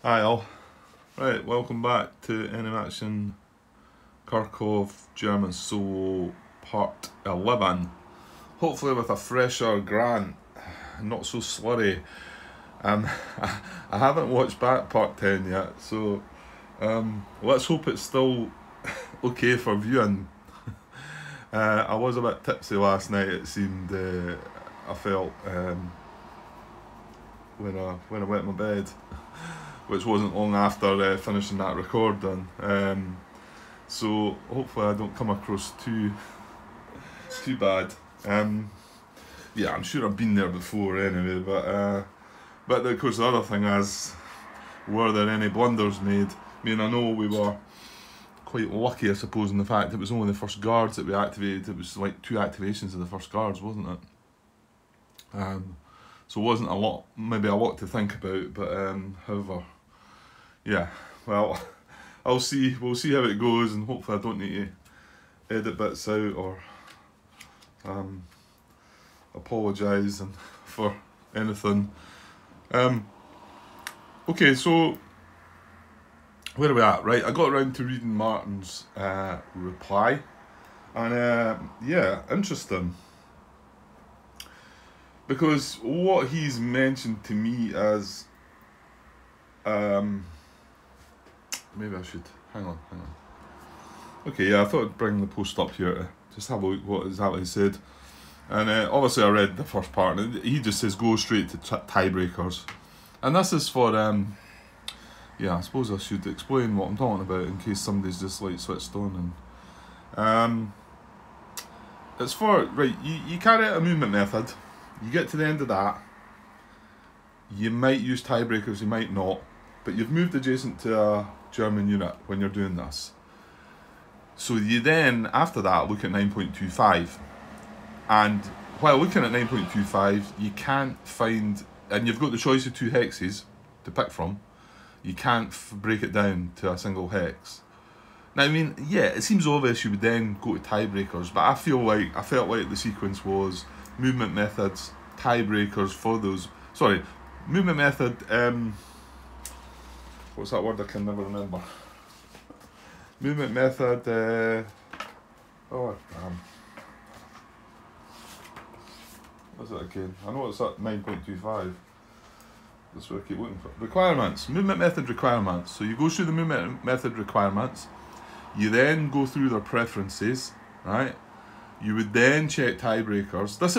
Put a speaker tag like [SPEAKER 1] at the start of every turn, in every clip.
[SPEAKER 1] Hi all. Right, welcome back to Enemy Action Kharkov German Solo Part 11. Hopefully with a fresher Grant, not so slurry. Um, I haven't watched back Part 10 yet, so let's hope it's still okay for viewing. I was a bit tipsy last night, it seemed. I felt when I went to my bed, which wasn't long after finishing that recording. So hopefully I don't come across too bad. Yeah, I'm sure I've been there before anyway. But of course the other thing is, were there any blunders made? I mean, I know we were quite lucky, I suppose, in the fact it was only the first guards that we activated. It was like 2 activations of the first guards, wasn't it? So it wasn't a lot, maybe a lot to think about. But however, yeah. Well, I'll see. We'll see how it goes, and hopefully I don't need to edit bits out or apologise and for anything. Okay, so where are we at? Right, I got around to reading Martin's reply, and yeah, interesting, because what he's mentioned to me as maybe I should hang on. Okay, yeah, I thought I'd bring the post up here to just have a look what exactly he said. And obviously I read the first part, and he just says go straight to tiebreakers. And this is for, yeah, I suppose I should explain what I'm talking about in case somebody's just like switched on. And it's for, right, you carry out a movement method, you get to the end of that, you might use tiebreakers, you might not, but you've moved adjacent to a German unit when you're doing this. So you then, after that, look at 9.25. And while looking at 9.25, you can't find, and you've got the choice of 2 hexes to pick from, you can't break it down to a single hex. Now, I mean, yeah, it seems obvious you would then go to tiebreakers, but I felt like the sequence was movement methods, tiebreakers for those. Sorry, movement method. What's that word? I can never remember. Movement method. Oh damn. What's it again? I know it's at 9.25. That's what I keep looking for. Requirements. Movement method requirements. So you go through the movement method requirements. You then go through their preferences, right? You would then check tiebreakers. This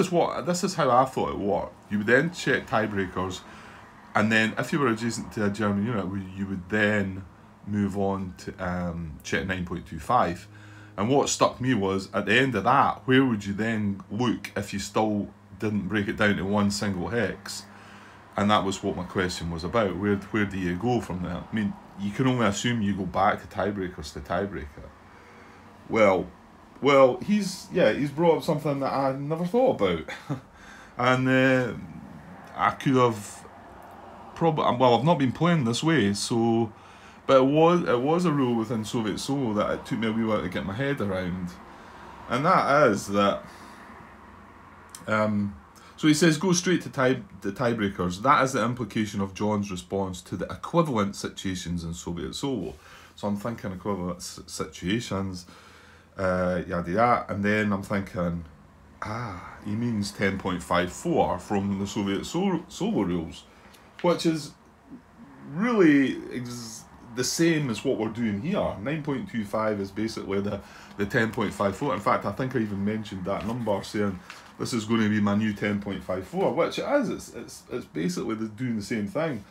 [SPEAKER 1] is how I thought it worked. You would then check tiebreakers, and then if you were adjacent to a German unit, you would then move on to check 9.25. And what stuck me was, at the end of that, where would you then look if you still didn't break it down to one single hex? And that was what my question was about. Where do you go from there? I mean, you can only assume you go back to tiebreakers to tiebreaker. Well, he's brought up something that I never thought about, and I could have probably, well, I've not been playing this way, so, but it was a rule within Soviet Solo that it took me a wee while to get my head around, and that is that. So he says go straight to tiebreakers. That is the implication of John's response to the equivalent situations in Soviet Solo. So I'm thinking equivalent situations, yada yada, and then I'm thinking, he means 10.54 from the Soviet Solo rules, which is really the same as what we're doing here. 9.25 is basically the 10.54. In fact, I think I even mentioned that number, saying this is going to be my new 10.54, which it is. It's basically doing the same thing.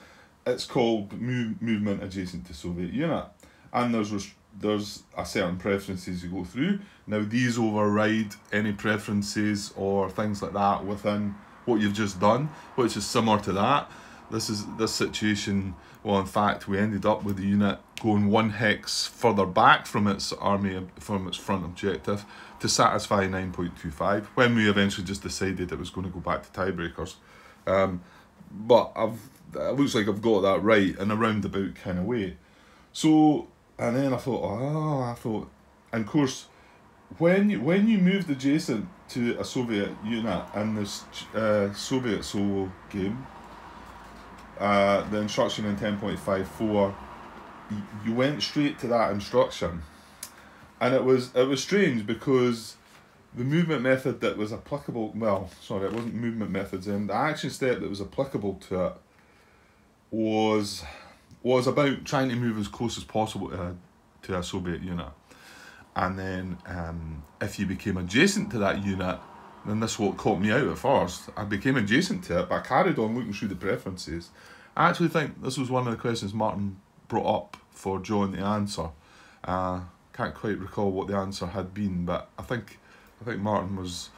[SPEAKER 1] It's called movement adjacent to Soviet unit, and there's a certain preferences you go through. Now these override any preferences or things like that within what you've just done, which is similar to that. This situation. Well, in fact, we ended up with the unit going 1 hex further back from its front objective to satisfy 9.25, when we eventually just decided it was going to go back to tiebreakers. But it looks like I've got that right in a roundabout kind of way. So, and then I thought, and of course, when you moved adjacent to a Soviet unit in this Soviet Solo game, the instruction in 10.54, you went straight to that instruction, and it was strange because the movement method that was applicable, well, sorry, it wasn't movement methods, the action step that was applicable to it was about trying to move as close as possible to a Soviet unit. And then if you became adjacent to that unit, then this is what caught me out at first. I became adjacent to it, but I carried on looking through the preferences. I actually think this was one of the questions Martin brought up for John to answer. Can't quite recall what the answer had been, but I think Martin was,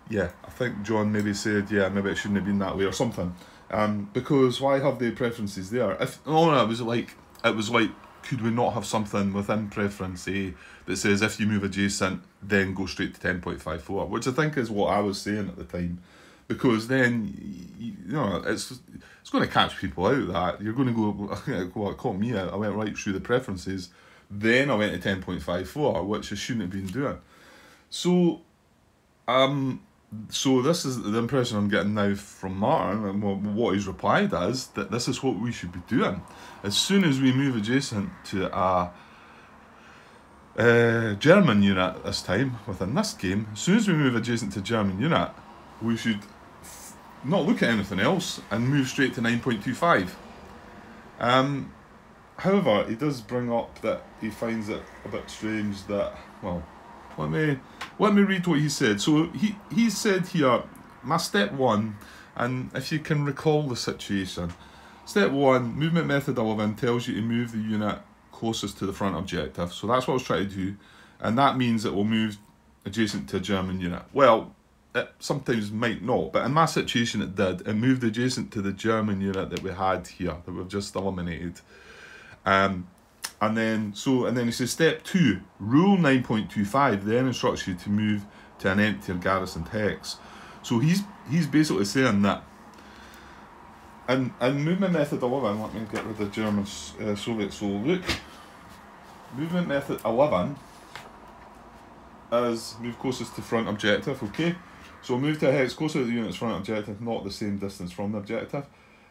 [SPEAKER 1] yeah, I think John maybe said, yeah, maybe it shouldn't have been that way or something. Because why have the preferences there? It was like, could we not have something within preference A that says if you move adjacent, then go straight to 10.54, which I think is what I was saying at the time, because then it's going to catch people out that you're going to go. Well, it caught me out. I went right through the preferences, then I went to 10.54, which I shouldn't have been doing. So this is the impression I'm getting now from Martin, and what he's replied is that this is what we should be doing. As soon as we move adjacent to a German unit this time, within this game, as soon as we move adjacent to German unit, we should not look at anything else and move straight to 9.25. However, he does bring up that he finds it a bit strange that, well, let me read what he said. So he said here, my step 1, and if you can recall the situation, step 1, movement method 11 tells you to move the unit closest to the front objective. So that's what I was trying to do, and that means it will move adjacent to a German unit. Well, it sometimes might not, but in my situation it did. It moved adjacent to the German unit that we had here, that we've just eliminated. And then he says step 2, rule 9.25 then instructs you to move to an empty or garrisoned hex. So he's basically saying that, and movement method 11, let me get rid of German Soviet, so look, movement method 11 is move closest to front objective, okay? So move to a hex closer to the unit's front objective, not the same distance from the objective.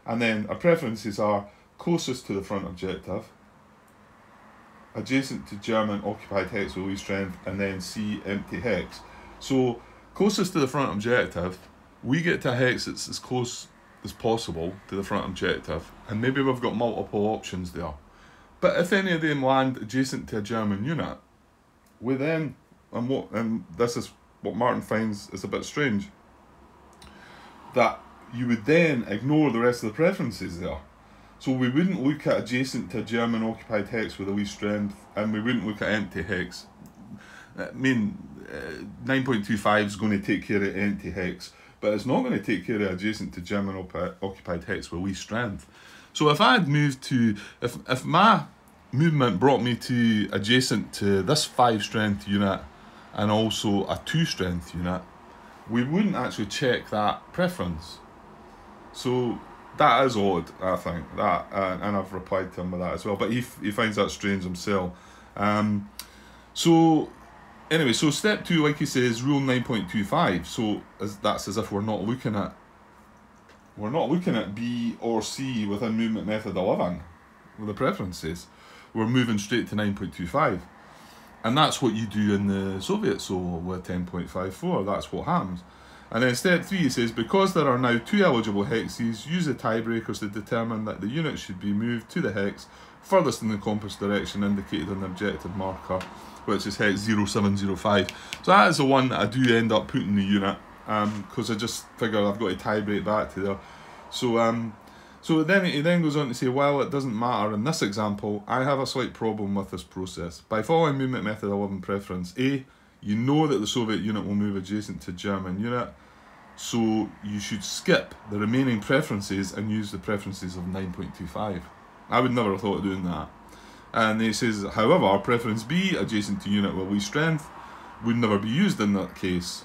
[SPEAKER 1] And then our preferences are closest to the front objective, adjacent to German occupied hex with least strength, and then C, empty hex. So closest to the front objective, we get to a hex that's as close as possible to the front objective, and maybe we've got multiple options there. But if any of them land adjacent to a German unit, we then, and this is what Martin finds is a bit strange, that you would then ignore the rest of the preferences there. So we wouldn't look at adjacent to a German occupied hex with the least strength, and we wouldn't look at empty hex. I mean, 9.25 is going to take care of empty hex, but it's not going to take care of adjacent to German occupied hex with least strength. So if I had moved to, if my movement brought me to adjacent to this 5 strength unit and also a 2 strength unit, we wouldn't actually check that preference. So that is odd, I think, that, and I've replied to him with that as well, but he finds that strange himself. So anyway, so step 2, like he says, rule 9.25, so that's as if we're not looking at B or C within movement method 11 with the preferences. We're moving straight to 9.25, and that's what you do in the Soviet Soul with 10.54. That's what happens. And then step 3, he says, because there are now 2 eligible hexes, use the tiebreakers to determine that the unit should be moved to the hex furthest in the compass direction indicated on the objective marker, which is hex 0705. So that is the one that I do end up putting the unit, because I just figure I've got to tiebreak that to there. So then he then goes on to say, while it doesn't matter in this example, I have a slight problem with this process. By following movement method 11 preference A, you know that the Soviet unit will move adjacent to German unit, so you should skip the remaining preferences and use the preferences of 9.25. I would never have thought of doing that. And he says, however, preference B, adjacent to unit with least strength, would never be used in that case.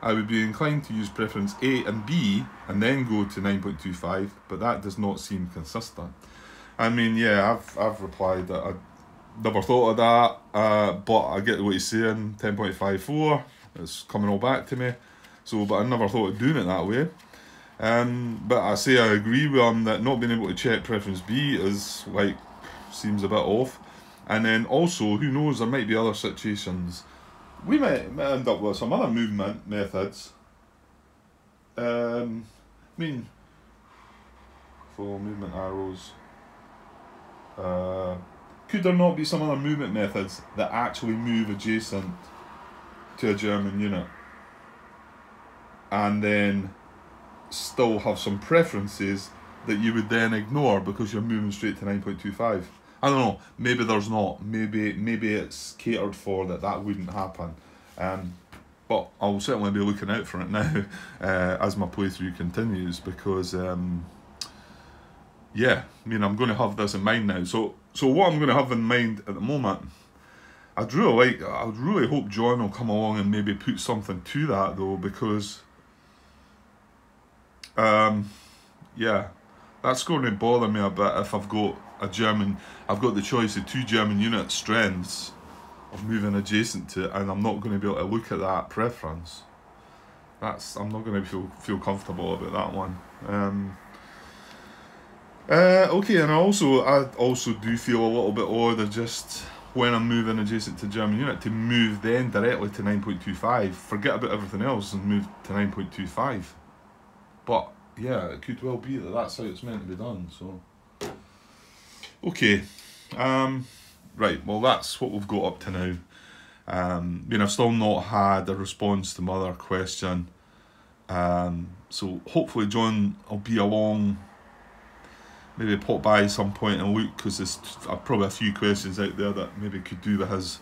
[SPEAKER 1] I would be inclined to use preference A and B and then go to 9.25, but that does not seem consistent. I mean, yeah, I've replied that I never thought of that, but I get what he's saying. 10.54, it's coming all back to me. So, but I never thought of doing it that way. But I say I agree with him that not being able to check preference B is like seems a bit off. And then also, who knows, there might be other situations. We might end up with some other movement methods. I mean, follow movement arrows. Could there not be some other movement methods that actually move adjacent to a German unit? And then still have some preferences that you would then ignore because you're moving straight to 9.25. I don't know, maybe there's not, maybe it's catered for that wouldn't happen, but I'll certainly be looking out for it now as my playthrough continues, because yeah, I mean, I'm going to have this in mind now. So what I'm going to have in mind at the moment, I would really hope John will come along and maybe put something to that though, because yeah, that's going to bother me a bit if I've got the choice of 2 German unit strengths of moving adjacent to it, and I'm not going to be able to look at that preference. I'm not going to feel comfortable about that one. Okay, and I also do feel a little bit odd of just when I'm moving adjacent to German unit to move then directly to 9.25, forget about everything else and move to 9.25. But yeah, it could well be that that's how it's meant to be done. So okay, right. Well, that's what we've got up to now. I mean, I've still not had a response to my other question. So hopefully John will be along. Maybe pop by at some point and look, because there's probably a few questions out there that maybe could do with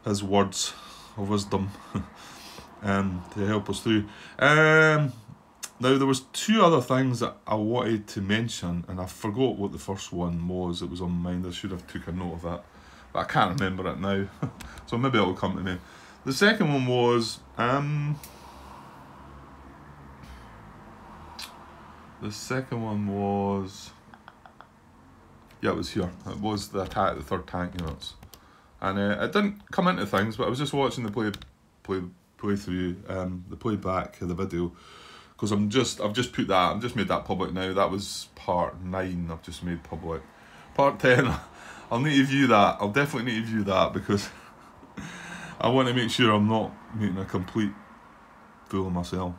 [SPEAKER 1] his words of wisdom to help us through. Now, there was 2 other things that I wanted to mention, and I forgot what the first one was. It was on my mind. I should have took a note of that, but I can't remember it now. So maybe it'll come to me. The second one was yeah, it was here. It was the attack of the 3rd tank units, and it didn't come into things. But I was just watching the playthrough, the playback of the video, because I've just put that. I've just made that public now. That was part 9. I've just made public. Part 10. I'll need to view that. I'll definitely need to view that, because I want to make sure I'm not making a complete fool of myself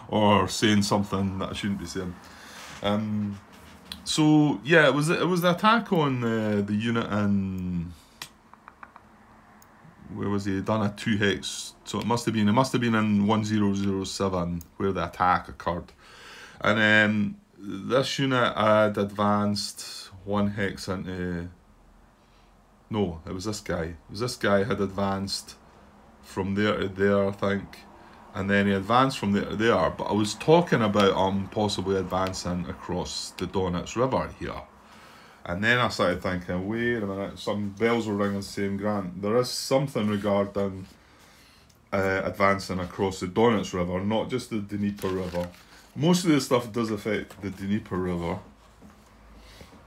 [SPEAKER 1] or saying something that I shouldn't be saying. So yeah, it was the attack on the unit in, where was he? Done a 2 hex. So it must have been in 1007 where the attack occurred, and this unit had advanced 1 hex into. No, it was this guy. It was this guy had advanced from there to there, I think, and then he advanced from there to there. But I was talking about possibly advancing across the Donets River here. And then I started thinking, wait a minute, some bells were ringing saying, Grant, there is something regarding advancing across the Donets River, not just the Dnieper River. Most of this stuff does affect the Dnieper River,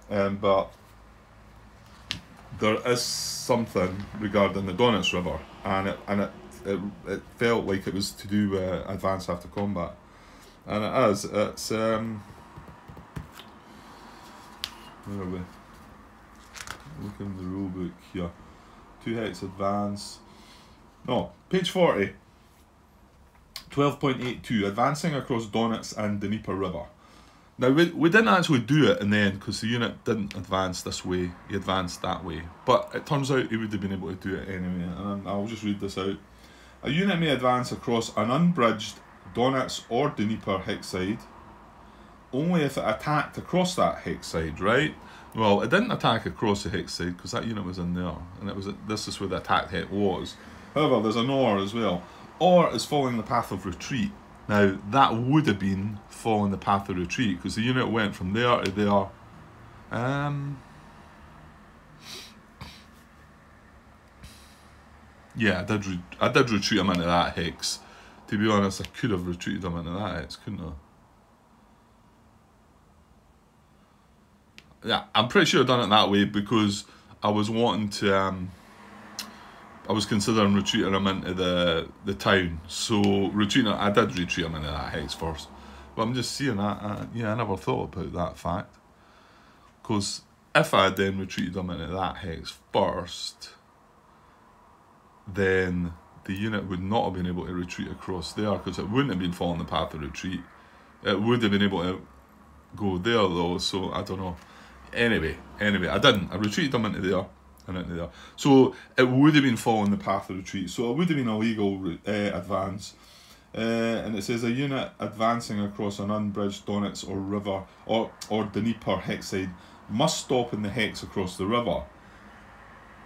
[SPEAKER 1] but there is something regarding the Donets River, and it felt like it was to do with advance after combat, and it is. It's where are we? Look in the rule book here. 2 hex advance. No, page 40. 12.82. Advancing across Donets and Dnieper River. Now, we didn't actually do it in the end because the unit didn't advance this way. He advanced that way. But it turns out he would have been able to do it anyway. And I'll just read this out. A unit may advance across an unbridged Donets or Dnieper hex side only if it attacked across that hex side, right? Well, it didn't attack across the hex side because that unit was in there, and this is where the attacked hex was. However, there's an or as well. Or is following the path of retreat. Now, that would have been following the path of retreat because the unit went from there to there. Yeah, I did retreat him into that hex. To be honest, I could have retreated him into that hex, couldn't I? Yeah, I'm pretty sure I've done it that way because I was wanting to, I was considering retreating him into the town. So I did retreat him into that hex first. But I'm just seeing that, yeah, I never thought about that fact. Because if I had then retreated them into that hex first, then the unit would not have been able to retreat across there, because it wouldn't have been following the path of retreat. It would have been able to go there though, so I don't know. Anyway, I didn't. I retreated them into there and into there. So it would have been following the path of retreat, so it would have been a legal advance. And it says a unit advancing across an unbridged Donets or river or Dnieper hex side must stop in the hex across the river,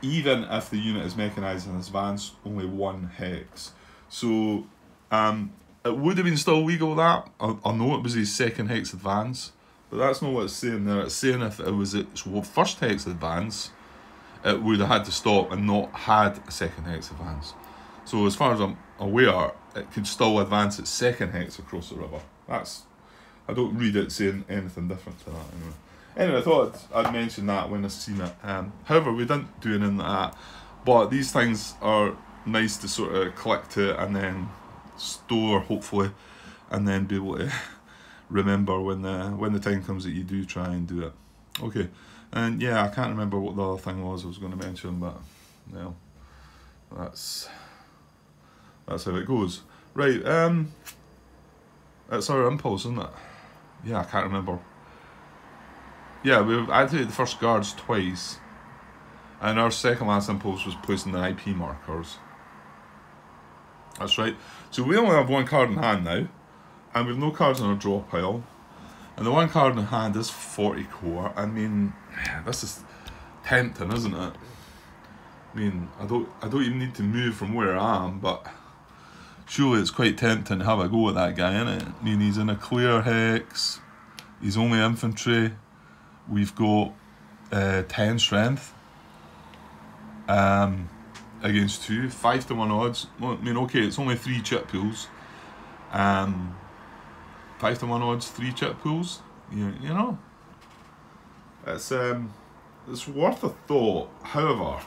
[SPEAKER 1] even if the unit is mechanised and has advanced only one hex. So it would have been still legal that. I know it was his second hex advance, but that's not what it's saying there. It's saying if it was its first hex advance, it would have had to stop and not had a second hex advance. So as far as I'm aware, it could still advance its second hex across the river. I don't read it saying anything different to that anyway. I thought I'd mention that when I seen it. However, we didn't do anything like that. But these things are nice to sort of click to and then store, hopefully, and then be able to remember when the time comes that you do try and do it. Okay, and yeah, I can't remember what the other thing was I was going to mention, but no, that's how it goes. Right, it's our impulse, isn't it? Yeah, I can't remember. Yeah, we've activated the first guards twice, and our second last impulse was placing the IP markers. That's right. So we only have one card in hand now, and we've no cards in our draw pile, and the one card in hand is 40 core. I mean, this is tempting, isn't it? I mean, I don't even need to move from where I am, but surely it's quite tempting to have a go at that guy, isn't it? I mean, he's in a clear hex, he's only infantry, we've got 10 strength against 2, 5-1 odds. Well, I mean, okay, it's only 3 chip pools. 5-1 odds, 3 chip pools. You know, it's worth a thought. However,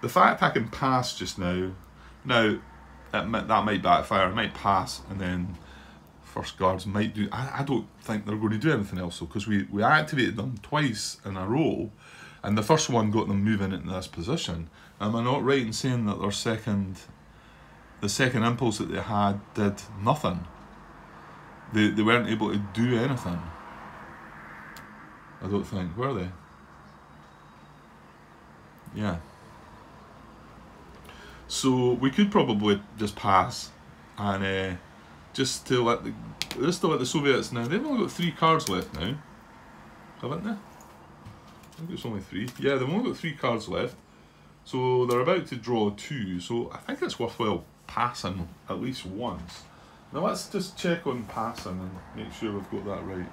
[SPEAKER 1] the fact I can pass just now, that might backfire. I might pass, and then first guards might do. I don't think they're going to do anything else though, because we activated them twice in a row, and the first one got them moving into this position. Am I not right in saying that the second impulse that they had did nothing? They weren't able to do anything. I don't think, were they? Yeah. So we could probably just pass and just to let the Soviets now. They've only got 3 cards left now, haven't they? I think it's only 3. Yeah, they've only got 3 cards left. So they're about to draw 2. So I think it's worthwhile passing at least once. Now let's just check on passing and make sure we've got that right.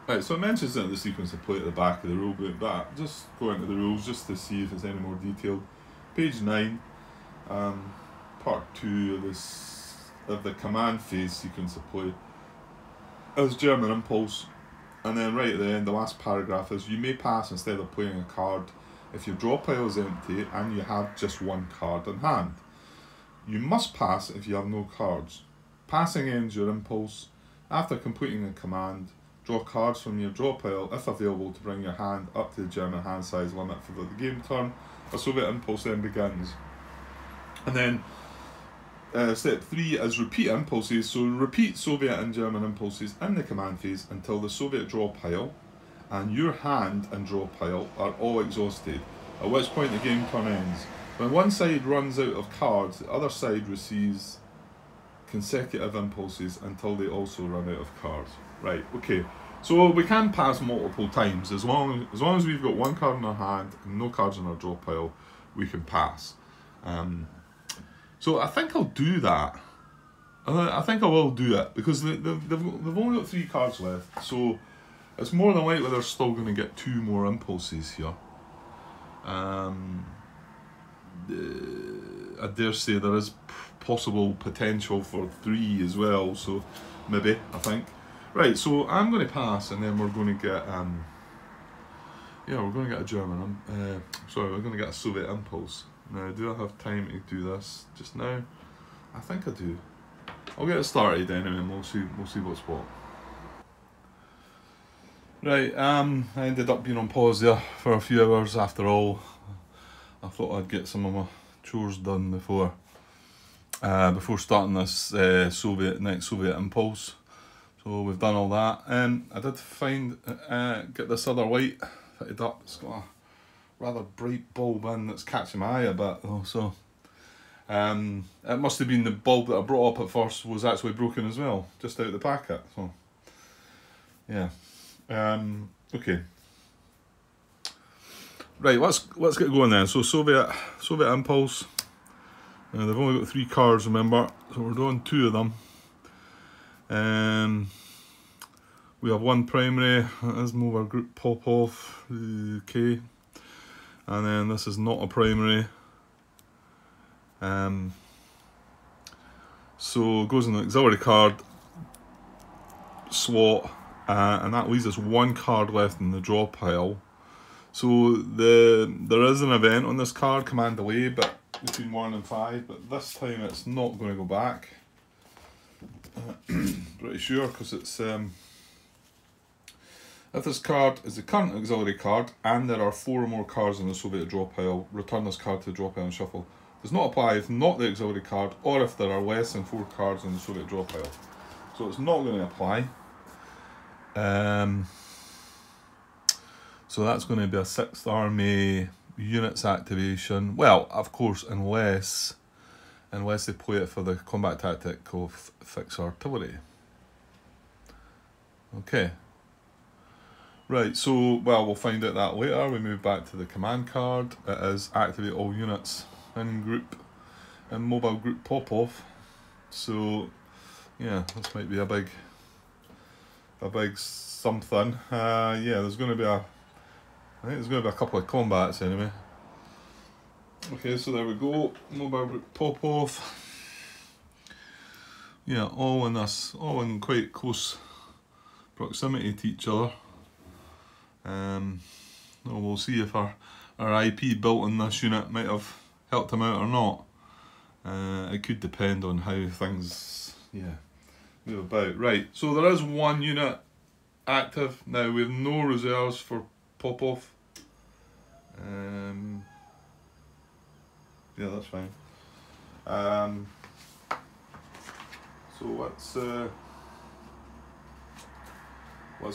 [SPEAKER 1] Right, so it mentions it in the sequence of play at the back of the rulebook, but just go into the rules just to see if it's any more detailed. Page 9, part 2 of the command phase sequence of play is German impulse, and then right at the end, the last paragraph is: you may pass instead of playing a card if your draw pile is empty and you have just 1 card in hand. You must pass if you have no cards. Passing ends your impulse. After completing a command, draw cards from your draw pile if available to bring your hand up to the German hand size limit for the game turn. A Soviet impulse then begins. And then step 3 is repeat impulses. So repeat Soviet and German impulses in the command phase until the Soviet draw pile and your hand and draw pile are all exhausted, at which point the game turn ends. When one side runs out of cards, the other side receives consecutive impulses until they also run out of cards. Right, okay. So we can pass multiple times. As long as we've got 1 card in our hand and no cards in our draw pile, we can pass. So I think I'll do that. I think I will do it, because they've only got 3 cards left. So it's more than likely they're still going to get 2 more impulses here. I dare say there is possible potential for 3 as well, so maybe, I think. Right, so I'm going to pass, and then we're going to get we're going to get a German we're going to get a Soviet impulse. Now, do I have time to do this just now? I think I do. I'll get it started anyway, and we'll see what's what. Right, I ended up being on pause there for a few hours after all. I thought I'd get some of my chores done before starting this next Soviet impulse. So we've done all that. I did get this other light fitted up. It's got a rather bright bulb in that's catching my eye a bit though, so it must have been the bulb that I brought up at first was actually broken as well, just out of the packet. So yeah, okay. Right, let's get going then. So Soviet impulse. They've only got 3 cards, remember, so we're doing 2 of them. We have 1 primary, that is Mobile Group Popov, okay. And then this is not a primary. So it goes in the auxiliary card slot, and that leaves us 1 card left in the draw pile. So there is an event on this card, command delay, but between 1 and 5, but this time it's not going to go back. Pretty sure, because it's if this card is the current auxiliary card and there are 4 or more cards in the Soviet draw pile, return this card to the draw pile and shuffle. Does not apply if not the auxiliary card or if there are less than 4 cards in the Soviet draw pile. So it's not going to apply. So that's going to be a 6th Army units activation. Well, of course, unless they play it for the combat tactic of fixed artillery. Okay. Right, so, well, we'll find out that later. We move back to the command card. It is activate all units in Mobile Group Popov. So, yeah, this might be a big something. Yeah, there's going to be I think there's going to be a couple of combats anyway. Okay, so there we go. Mobile Group Popov. Yeah, all in quite close proximity to each other. We'll see if our IP built in this unit might have helped him out or not. It could depend on how things move about. Right, so there is 1 unit active. Now we have no reserves for Popov. Yeah, that's fine. So let's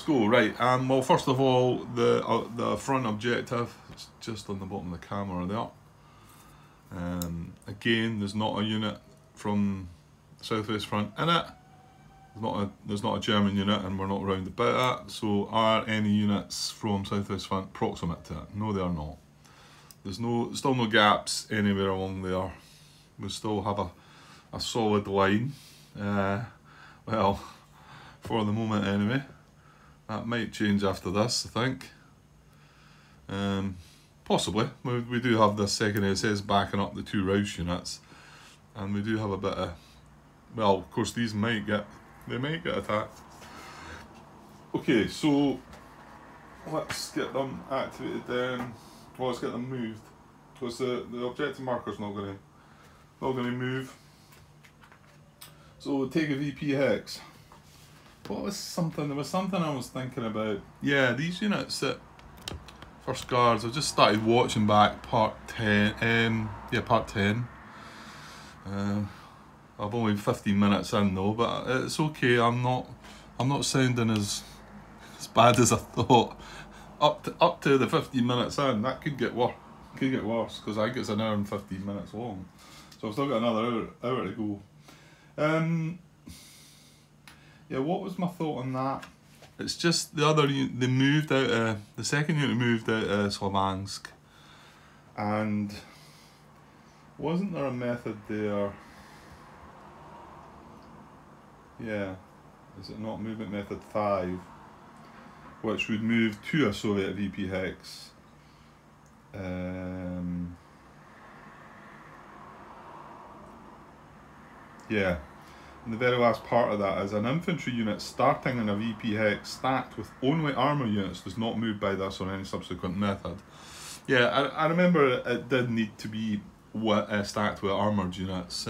[SPEAKER 1] go. Right, well, first of all, the front objective, it's just on the bottom of the camera there. Again, there's not a unit from the Southwest Front in it. There's not a German unit, and we're not round about it. So are any units from Southwest Front proximate to it? No, they are not. There's still no gaps anywhere along there. We still have a solid line. Well, for the moment anyway. That might change after this, I think. Possibly. We do have the 2nd SS backing up the 2 Rouse units, and we do have a bit of, well, of course these might get attacked. Okay, so let's get them activated then. Well, let's get them moved, because the objective marker's not going to move. So we'll take a VP hex. There was something I was thinking about. Yeah, these units that First Guards, I've just started watching back part 10. Part 10. I've only 15 minutes in though, but it's okay. I'm not sounding as bad as I thought. Up to the 15 minutes in, that could get worse. Because I think it's an hour and 15 minutes long. So I've still got another hour to go. Yeah, what was my thought on that? It's just the second unit moved out of Slavansk, and wasn't there a method there? Yeah, is it not movement method 5, which would move to a Soviet VP hex? Yeah. And the very last part of that is an infantry unit starting in a VP hex stacked with only armour units does not move by this or any subsequent method. Yeah, I remember it did need to be stacked with armoured units.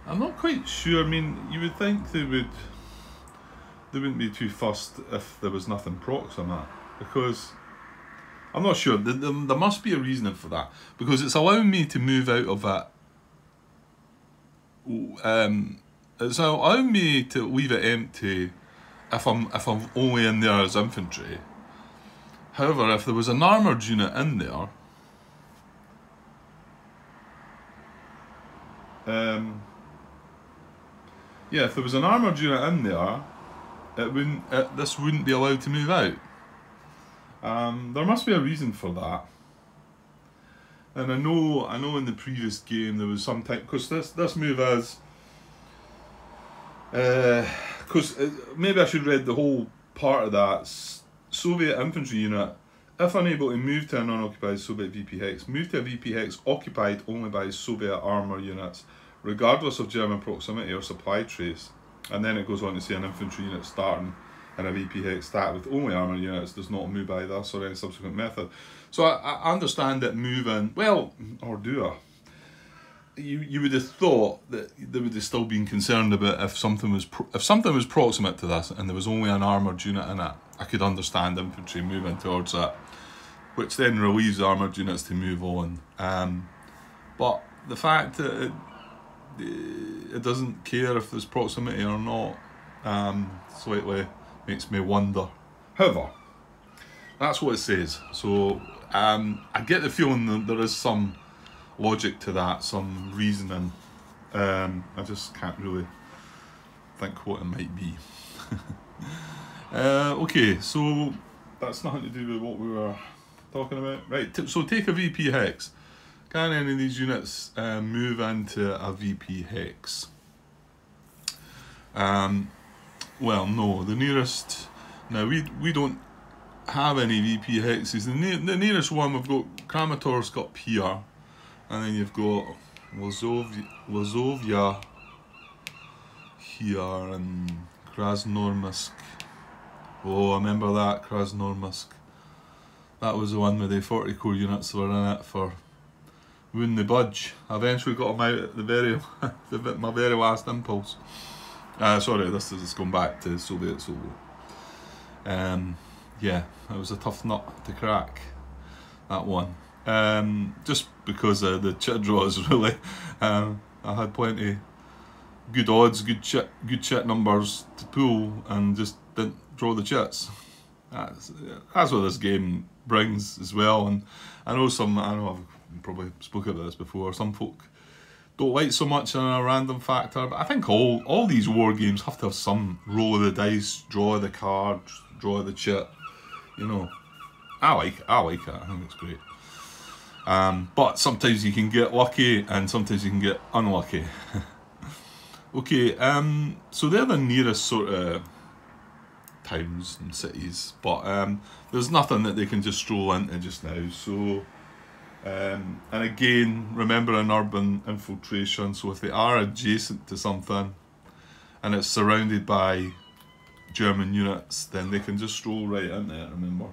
[SPEAKER 1] I'm not quite sure. I mean, you would think they wouldn't be too fussed if there was nothing proximate, because I'm not sure. There must be a reasoning for that, because it's allowing me to move out of that. It's allowing me to leave it empty if I'm only in there as infantry. However, if there was an armoured unit in there, yeah, if there was an armoured unit in there, this wouldn't be allowed to move out. There must be a reason for that. And I know in the previous game there was some time, because this move is, because maybe I should read the whole part of that. Soviet infantry unit, if unable to move to an unoccupied Soviet VP hex, move to a VP hex occupied only by Soviet armour units, regardless of German proximity or supply trace. And then it goes on to say an infantry unit starting in a VP hex stacked with only armour units does not move by this or any subsequent method. So I understand that moving, well, or do I? You would have thought that they would have still been concerned about if something was proximate to this and there was only an armoured unit in it. I could understand infantry moving towards it, which then relieves armoured units to move on. But the fact that it doesn't care if there's proximity or not slightly makes me wonder. However, that's what it says. So I get the feeling that there is some logic to that, some reasoning. I just can't really think what it might be. Okay, so that's nothing to do with what we were talking about. Right, so take a VP hex. Can any of these units move into a VP hex? Well, no. The nearest... Now, we don't have any VP hexes. The nearest one we've got Kramatorsk up here. And then you've got Lazovia here and Krasnormysk. Oh, I remember that, Krasnormysk. That was the one with the 40 core units that were in it for wouldn't they budge. I eventually got them out at my very last impulse. Sorry, this is going back to Soviet Solo. Yeah, it was a tough nut to crack, that one. Just because of the chit draws, really. I had plenty good odds, good chit numbers to pull, and just didn't draw the chits. That's what this game brings as well. And I know I've probably spoken about this before, some folk don't like so much on a random factor, but I think all these war games have to have some roll of the dice, draw of the card, draw of the chit. You know, I like it. I think it's great. But sometimes you can get lucky and sometimes you can get unlucky. Okay, so they're the nearest sort of towns and cities, but there's nothing that they can just stroll into just now. So, and again, remember an urban infiltration, so if they are adjacent to something and it's surrounded by German units, then they can just stroll right into it, remember,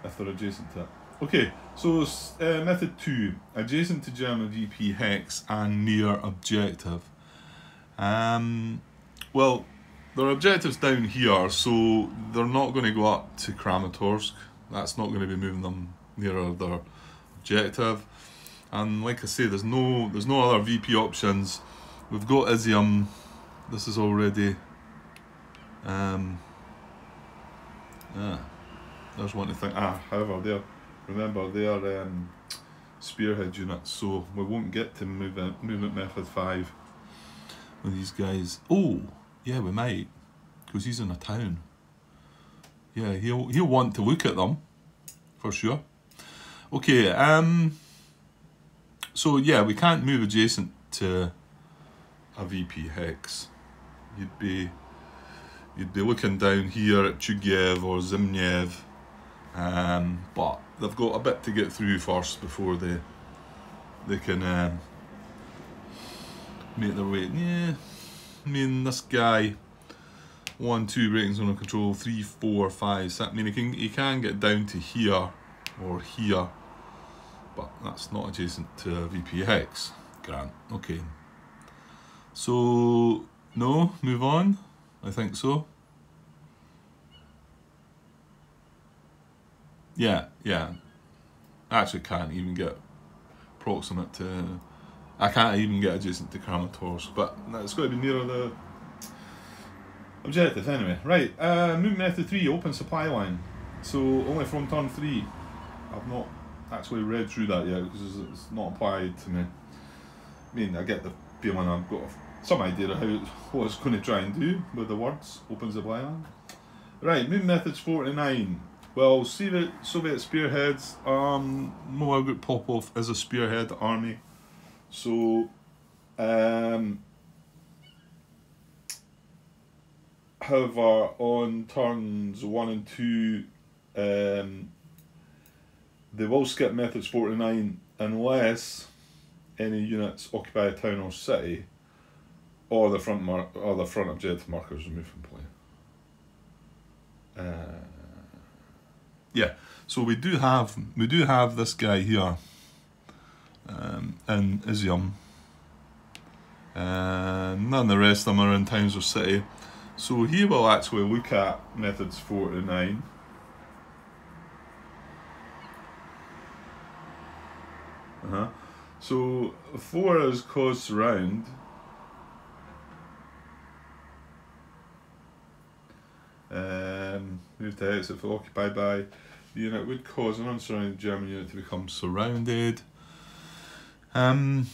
[SPEAKER 1] if they're adjacent to it. Okay, so method 2, adjacent to German VP hex and near objective. Well, their objective's down here, so they're not going to go up to Kramatorsk. That's not going to be moving them nearer their objective. And like I say, there's no other VP options. We've got Izium. This is already there's one to think. However, remember they are spearhead units, so we won't get to movement method 5 with these guys. Oh, yeah, we might, because he's in a town. Yeah, he'll want to look at them for sure. Okay, so yeah, we can't move adjacent to a VP hex. You'd be looking down here at Chugyev or Zimnev, but they've got a bit to get through first before they can make their way. Yeah, I mean, this guy, 1, 2 ratings under control, 3, 4, 5. So, I mean, he can get down to here or here, but that's not adjacent to VP hex. Grant. Okay. So, no, move on. I think so. Yeah, yeah. I actually can't even get proximate to... I can't even get adjacent to Kramatorsk, but it's got to be nearer the objective anyway. Right, move method 3, open supply line. So only from turn 3. I've not actually read through that yet because it's not applied to me. I mean, I get the feeling I've got some idea of what it's going to try and do with the words open supply line. Right, move methods 49. Well, Soviet spearheads, Mobile Group Popov is a spearhead army. So, however, on turns 1 and 2, they will skip methods 49 unless any units occupy a town or city, or the front objective markers removed from play. Yeah, so we do have this guy here in Izium. None of the rest of them are in towns or city. So he will actually look at methods 4 to 9. So 4 is cause surround. Move to exit if occupied by. The unit would cause an unsurrounded German unit to become surrounded. Okay,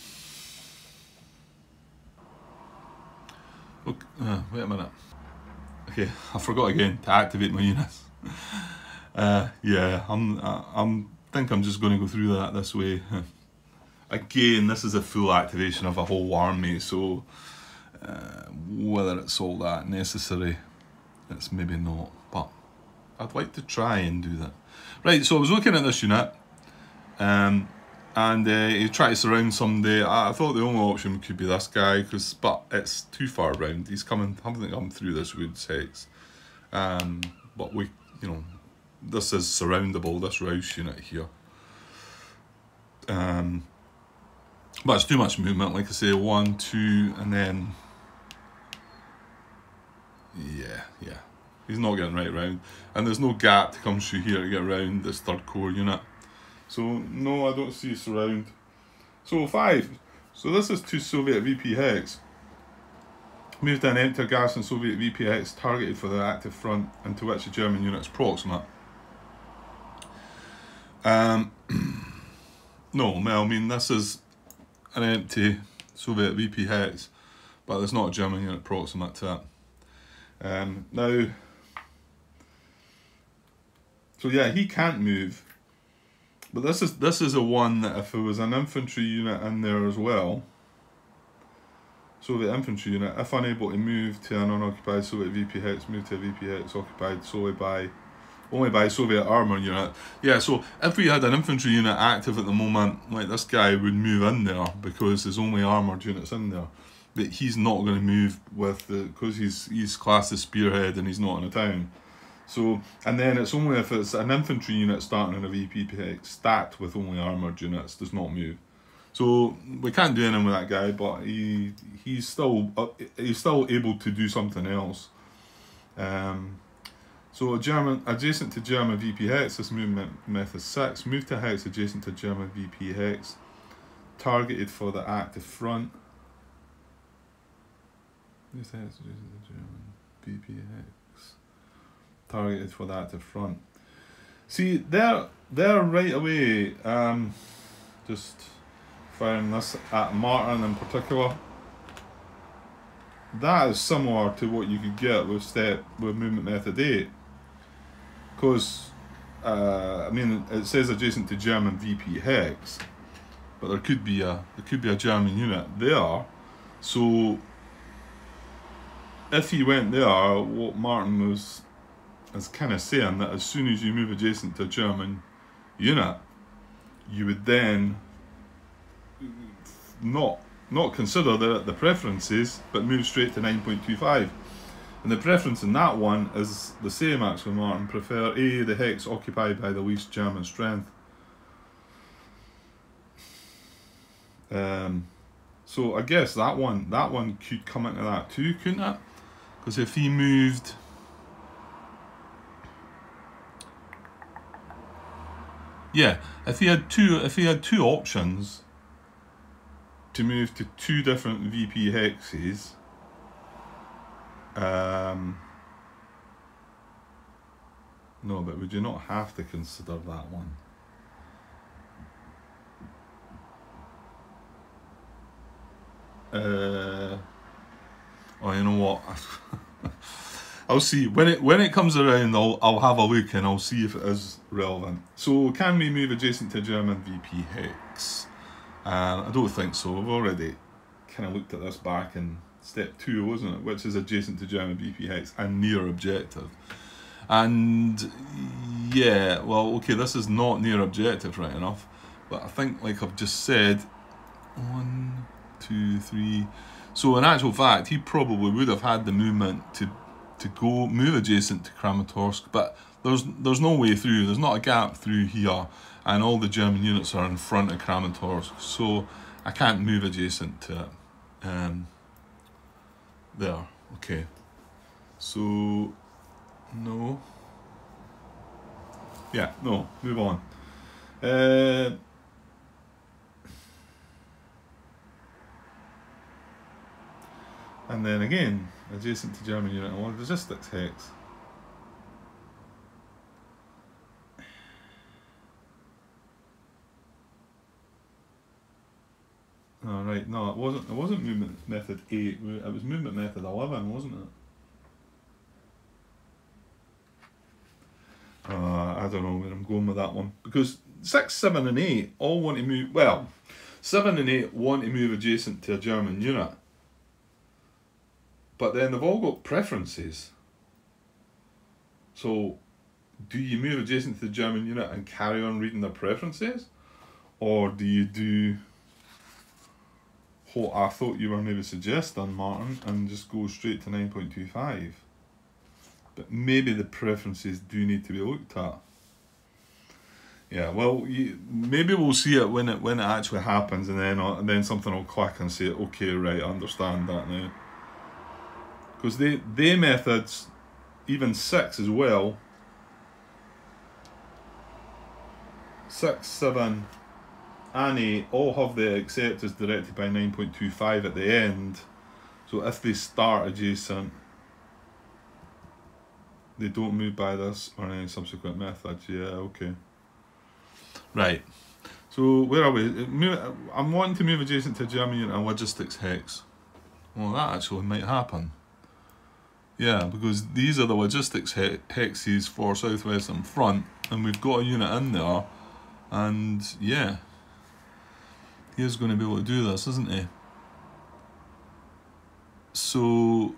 [SPEAKER 1] wait a minute. Okay, I forgot again to activate my units. Yeah, I'm think I'm just going to go through that this way. Again, this is a full activation of a whole army, so whether it's all that necessary, it's maybe not, but I'd like to try and do that. Right, so I was looking at this unit, and he tried to surround somebody. I thought the only option could be this guy, but it's too far around. He's coming, I think I'm through this wood hex. But this is surroundable, this Rouse unit here. But it's too much movement, like I say, 1, 2, and then... Yeah. He's not getting right round. And there's no gap to come through here to get around this third corps unit. So, no, I don't see surround. So, 5. So this is to Soviet VP hex. Moved an empty gas and Soviet VP hex targeted for the active front into which the German unit's proximate. No, well, I mean, this is an empty Soviet VP hex, but there's not a German unit proximate to it. Now, so yeah, he can't move, but this is a one that if there was an infantry unit in there as well, Soviet infantry unit, if unable to move to an unoccupied Soviet VP hex, move to a VP hex occupied only by Soviet armour unit. Yeah, so if we had an infantry unit active at the moment, like this guy would move in there because there's only armoured units in there. But he's not going to move because he's classed as spearhead and he's not in a town. So, and then it's only if it's an infantry unit starting in a VP hex stacked with only armoured units does not move. So we can't do anything with that guy, but he's still able to do something else. So adjacent to German VP hex, this movement method 6. Move to hex adjacent to German VP hex, targeted for the active front. Move to hex adjacent to German VP hex, targeted for the active front. See, they're right away. Just firing this at Martin in particular. That is similar to what you could get with movement method 8. Because, I mean, it says adjacent to German VP hex, but there could be a German unit there. So, if he went there, what Martin is kind of saying that as soon as you move adjacent to a German unit, you would then not consider the preferences, but move straight to 9.25. And the preference in that one is the same actually, Martin. Prefer A, the hex occupied by the least German strength. So I guess that one could come into that too, couldn't it? Because if he moved, yeah, if he had two options to move to two different VP hexes, no, but would you not have to consider that one? Oh, you know what? I'll see when it comes around. I'll have a look and I'll see if it is relevant. So, can we move adjacent to a German VP hex? I don't think so. We've already kind of looked at this back in step 2, wasn't it? Which is adjacent to German VP hex and near objective. And yeah, well, okay, this is not near objective, right enough. But I think, like I've just said, 1, 2, 3. So in actual fact, he probably would have had the movement to go move adjacent to Kramatorsk, but there's no way through. There's not a gap through here, and all the German units are in front of Kramatorsk, so I can't move adjacent to it. There. Okay. So no. Yeah. No. Move on. And then again, adjacent to German unit and logistics hex. Oh, right, no, it wasn't movement method 8, it was movement method 11, wasn't it? I don't know where I'm going with that one, because 6, 7 and 8 all want to move, well, 7 and 8 want to move adjacent to a German unit, but then they've all got preferences. So, do you move adjacent to the German unit and carry on reading their preferences? Or do you do what I thought you were maybe suggesting, Martin, and just go straight to 9.25? But maybe the preferences do need to be looked at. Yeah, well, maybe we'll see it when it actually happens, and then something will click and say, okay, right, I understand that now. Because they methods, even 6 as well, 6, 7 and 8 all have the accept as directed by 9.25 at the end. So if they start adjacent, they don't move by this or any subsequent methods. Yeah, okay. Right. So where are we? I'm wanting to move adjacent to German unit and logistics hex. Well, that actually might happen. Yeah, because these are the logistics hexes for southwest and front, and we've got a unit in there, and yeah, he's going to be able to do this, isn't he? So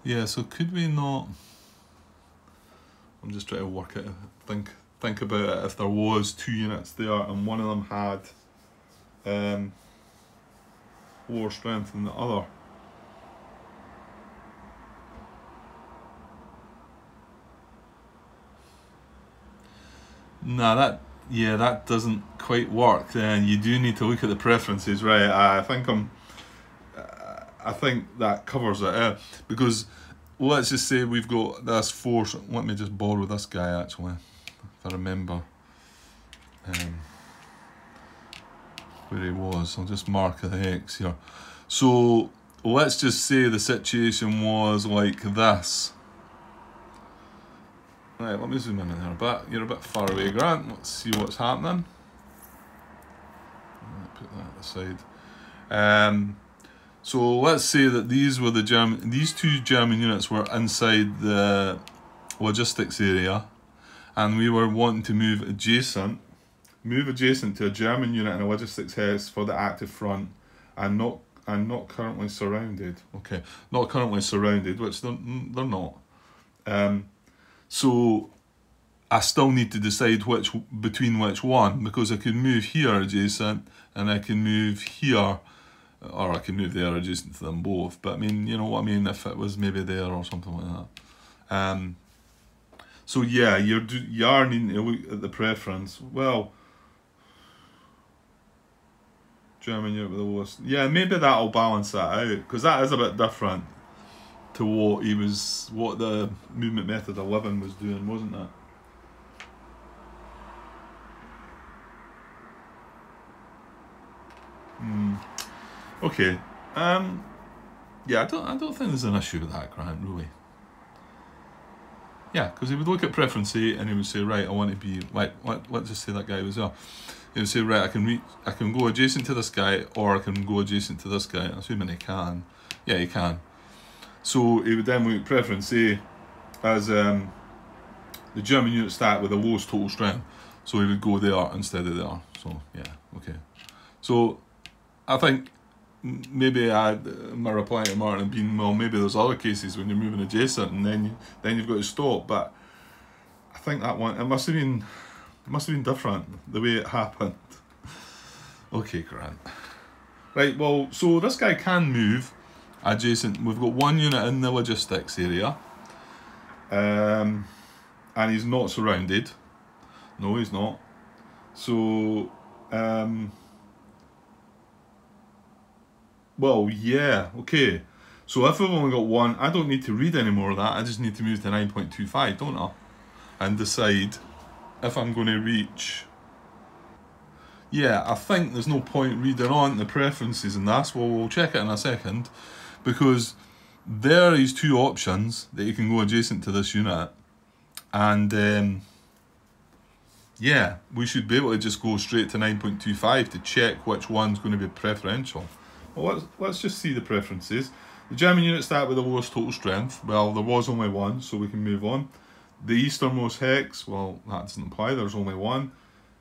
[SPEAKER 1] yeah, so could we not? I'm just trying to work it. Think about it. If there was 2 units there and one of them had lower strength than the other. Nah, that doesn't quite work. Then you do need to look at the preferences, right? I think that covers it, because let's just say we've got this force. Let me just borrow this guy actually, if I remember where he was. I'll just mark the hex here. So let's just say the situation was like this. Right, let me zoom in there a bit. You're a bit far away, Grant. Let's see what's happening. Put that aside. So let's say that these 2 German units were inside the logistics area, and we were wanting to move adjacent to a German unit and a logistics hex for the active front, and not currently surrounded. Okay, not currently surrounded, which they're not. So I still need to decide between which one, because I could move here adjacent and I can move here, or I can move there adjacent to them both. But I mean, you know what I mean, if it was maybe there or something like that. So yeah, you are needing to look at the preference. Well, German unit with the lowest. Yeah, maybe that'll balance that out, because that is a bit different to what the movement method 11 was doing, wasn't it? Okay. Yeah, I don't think there's an issue with that, Grant, really. Yeah, because he would look at preference A and he would say, right, I want to be like, let's just say that guy was there. He would say, right, I can go adjacent to this guy, or I can go adjacent to this guy. Assuming he can. Yeah, he can. So he would then look at preference A as the German unit stat with the lowest total strength. So he would go there instead of there. So yeah, okay. So I think maybe my reply to Martin being, well, maybe there's other cases when you're moving adjacent and then you've got to stop. But I think that one, it must have been different the way it happened. Okay, Grant. Right, well, so this guy can move adjacent. We've got one unit in the logistics area, and he's not surrounded. No, he's not. So, well, yeah, okay. So if I've only got one, I don't need to read any more of that. I just need to move to 9.25, don't I? And decide if I'm going to reach. Yeah, I think there's no point reading on the preferences and that's, well, we'll check it in a second, because there is two options that you can go adjacent to this unit, and yeah, we should be able to just go straight to 9.25 to check which one's going to be preferential. Well, let's just see the preferences. The German unit start with the lowest total strength. Well, there was only one, so we can move on. The easternmost hex, well, that doesn't imply there's only one.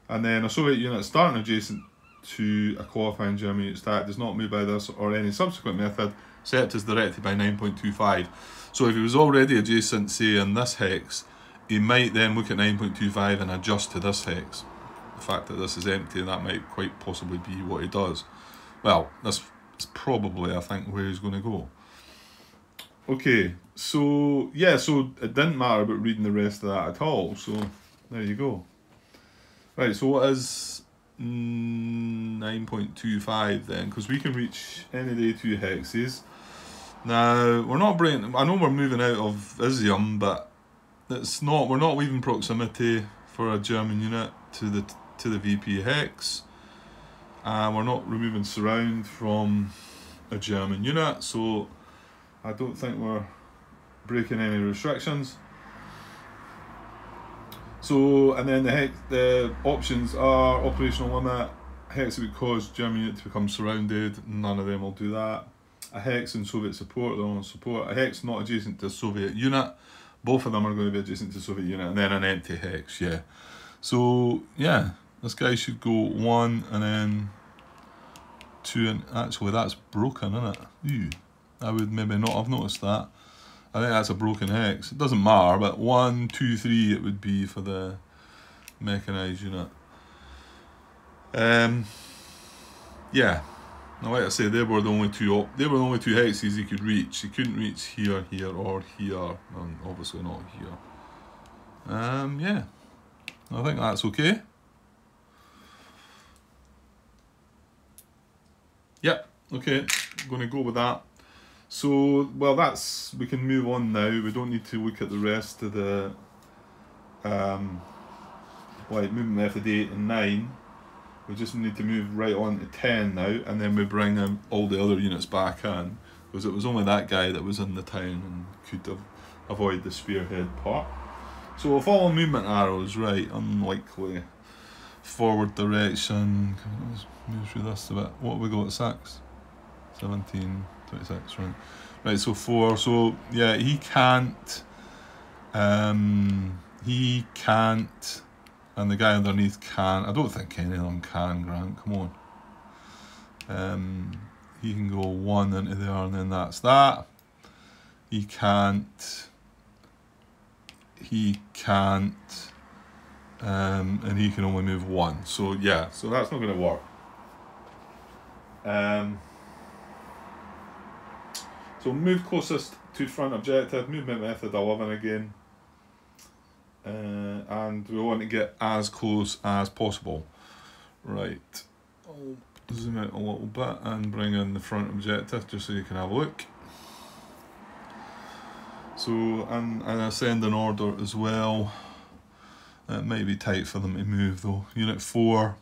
[SPEAKER 1] And then a Soviet unit starting adjacent to a qualifying German unit stat does not move by this or any subsequent method, except as directed by 9.25. So if he was already adjacent, say, in this hex, he might then look at 9.25 and adjust to this hex. The fact that this is empty, that might quite possibly be what he does. Well, that's probably, I think, where he's going to go. Okay, so yeah, so it didn't matter about reading the rest of that at all. So there you go. Right, so what is 9.25 then? Because we can reach any of the two hexes. Now, we're not breaking, I know we're moving out of Izium, but it's not, we're not leaving proximity for a German unit to the VP hex. And we're not removing surround from a German unit, so I don't think we're breaking any restrictions. So, and then the options are operational limit, hex that would cause German unit to become surrounded, none of them will do that. A hex in Soviet support, they're on support. A hex not adjacent to a Soviet unit, both of them are going to be adjacent to Soviet unit, and then an empty hex, yeah. So, yeah, this guy should go 1 and then 2, and actually that's broken, isn't it? Ew, I would maybe not have noticed that. I think that's a broken hex. It doesn't matter, but 1, 2, 3 it would be for the mechanised unit. Yeah. Now, like I say, they were the only two hexes he could reach. He couldn't reach here, here, or here, and obviously not here. Yeah. I think that's okay. Yep. Okay. I'm going to go with that. So, well, we can move on now. We don't need to look at the rest of the like movement method 8 and 9. We just need to move right on to 10 now, and then we bring all the other units back in, because it was only that guy that was in the town and could have avoided the spearhead part. So we'll follow movement arrows, right? Unlikely. Forward direction. Let's move through this a bit. What have we got at 6? 17. 26, right. Right, so 4. So yeah, he can't, and the guy underneath can. I don't think any of them can, Grant, come on. He can go 1 into there, and then that's that. He can't, and he can only move 1. So yeah, so that's not going to work. So move closest to front objective, movement method 11 again. and we want to get as close as possible. Right, I'll zoom out a little bit and bring in the front objective just so you can have a look. So, and ascend in order as well. It might be tight for them to move though. Unit 4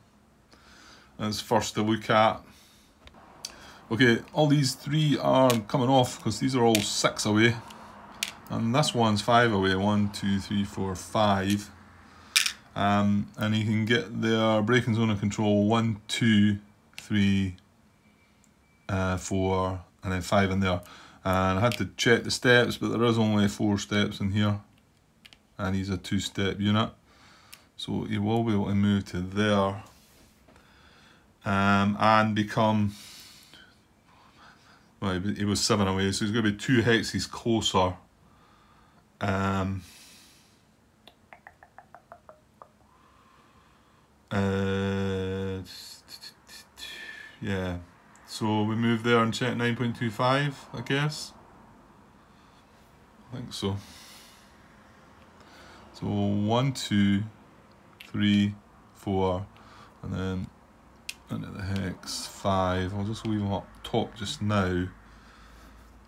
[SPEAKER 1] is first to look at. Okay, all these 3 are coming off because these are all 6 away. And this one's 5 away. 1, 2, 3, 4, 5. And you can get their braking zone of control 1, 2, 3, 4, and then 5 in there. And I had to check the steps, but there is only 4 steps in here. And he's a 2-step unit. So he will be able to move to there. And become... Well, he was 7 away, so he's going to be 2 hexes closer. Yeah, so we move there and check 9.25, I guess. I think so. So 1, 2, 3, 4, and then into the hex 5. I'll just leave him up top just now.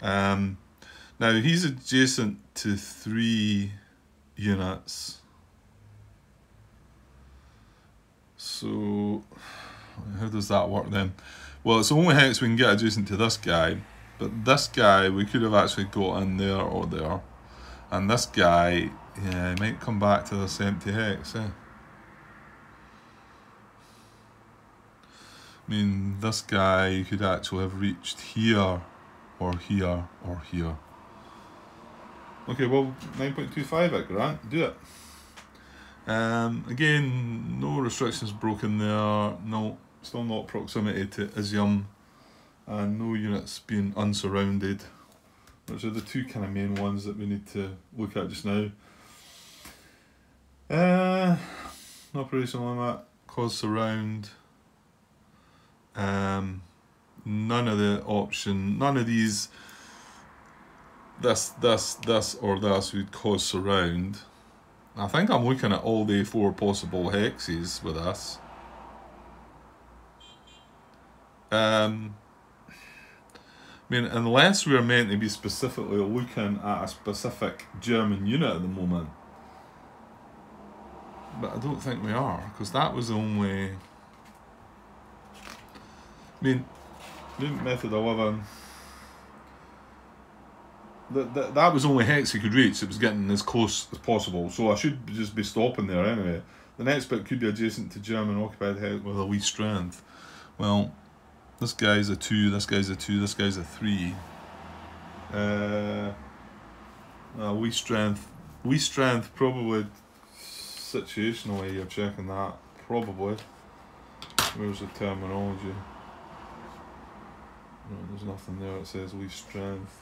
[SPEAKER 1] Now he's adjacent to 3 units. So how does that work then? Well, it's the only hex we can get adjacent to this guy, but this guy we could have actually got in there or there. And this guy, yeah, he might come back to this empty hex, eh? I mean, this guy could actually have reached here, or here, or here. Okay, well, 9.25 at Grant, do it. Again, no restrictions broken there, no, still not proximity to Izium, and no units being unsurrounded, which are the 2 kind of main ones that we need to look at just now. Operational limit, cause surround. None of the option, none of these, this, or this would cause surround. I think I'm looking at all the 4 possible hexes with this. I mean, unless we're meant to be specifically looking at a specific German unit at the moment. But I don't think we are, because that was only... I mean, method 11, that was only hex he could reach. It was getting as close as possible, so I should just be stopping there anyway. The next bit could be adjacent to German occupied hex with a wee strength. Well, this guy's a 2, this guy's a 2, this guy's a 3. Wee strength probably situationally you're checking that, probably. Where's the terminology? No, there's nothing there. It says least strength.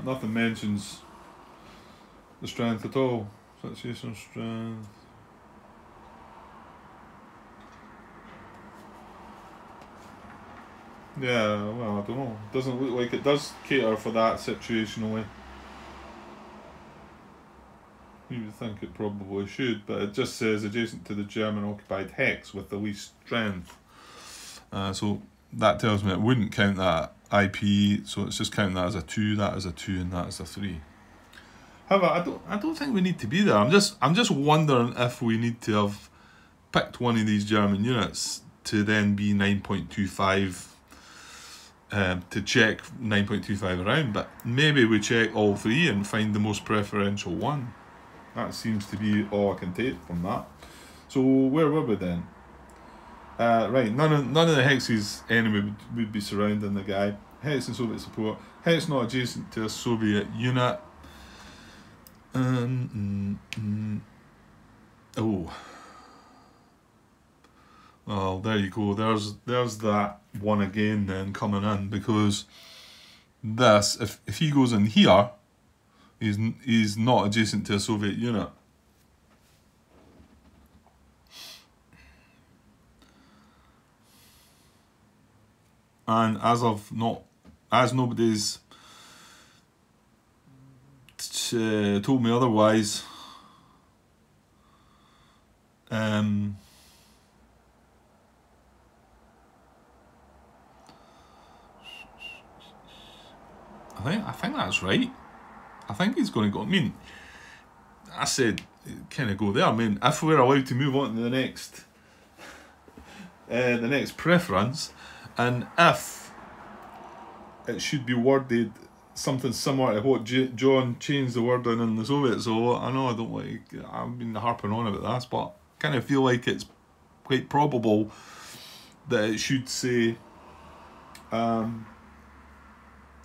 [SPEAKER 1] Nothing mentions the strength at all. Situational strength. Yeah, well, I don't know. It doesn't look like it does cater for that situationally. You would think it probably should, but it just says adjacent to the German occupied hex with the least strength. So that tells me it wouldn't count that IP, so it's just counting that as a 2, that is a 2, and that is a 3. However, I don't think we need to be there. I'm just wondering if we need to have picked one of these German units to then be 9.25. To check 9.25 around, but maybe we check all 3 and find the most preferential one. That seems to be all I can take from that. So where were we then? Right, none of the hexes enemy would be surrounding the guy. Hex and Soviet support. Hex not adjacent to a Soviet unit. Oh. Well, there you go. There's that one again then coming in, because this, if he goes in here, he's not adjacent to a Soviet unit. And as nobody's told me otherwise, I think that's right. I think he's going to go. I mean, I said kind of go there. I mean, if we're allowed to move on to the next preference, and if it should be worded something similar to what John changed the wording in the Soviet. So I know I've been harping on about this, but I kind of feel like it's quite probable that it should say a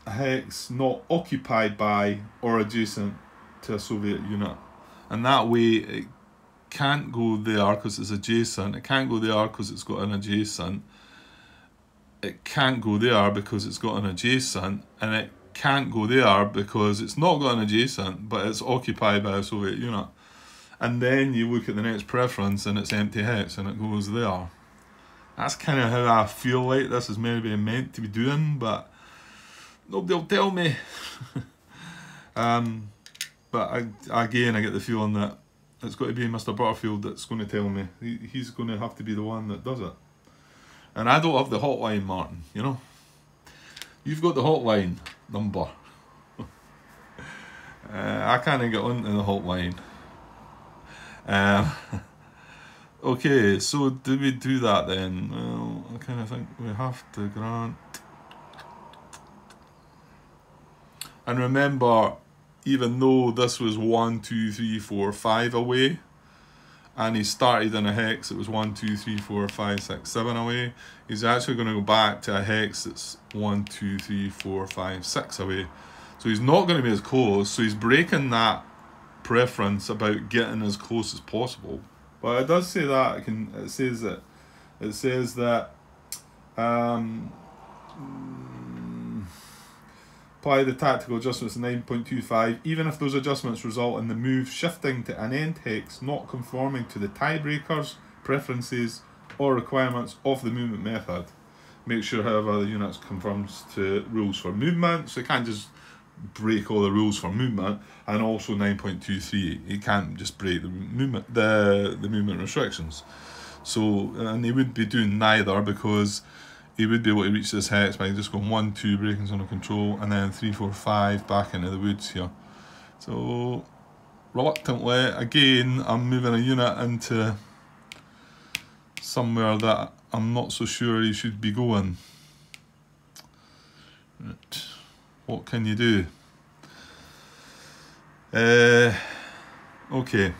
[SPEAKER 1] hex not occupied by or adjacent to a Soviet unit. And that way it can't go there because it's adjacent, it can't go there because it's got an adjacent, it can't go there because it's got an adjacent, and it can't go there because it's not got an adjacent but it's occupied by a Soviet unit. And then you look at the next preference and it's empty hex and it goes there. That's kind of how I feel like this is maybe meant to be doing, but nobody will tell me. But again, I get the feeling that it's got to be Mr. Butterfield that's going to tell me. He's going to have to be the one that does it. And I don't have the hotline, Martin, you know. You've got the hotline number. I can't get onto the hotline. Okay, so do we do that then? Well, I kind of think we have to grant. And remember, even though this was 1, 2, 3, 4, 5 away, and he started in a hex that was 1, 2, 3, 4, 5, 6, 7 away, he's actually going to go back to a hex that's 1, 2, 3, 4, 5, 6 away. So he's not going to be as close, so he's breaking that preference about getting as close as possible. But it does say that, it says that apply the tactical adjustments in 9.25, even if those adjustments result in the move shifting to an end hex not conforming to the tiebreakers, preferences, or requirements of the movement method. Make sure, however, the unit conforms to rules for movement, so you can't just break all the rules for movement, and also 9.23, you can't just break the movement restrictions. So, and they would be doing neither, because he would be able to reach this hex by just going 1, 2 breakings under control, and then 3, 4, 5 back into the woods here. So reluctantly, again, I'm moving a unit into somewhere that I'm not so sure he should be going. Right. What can you do? Okay.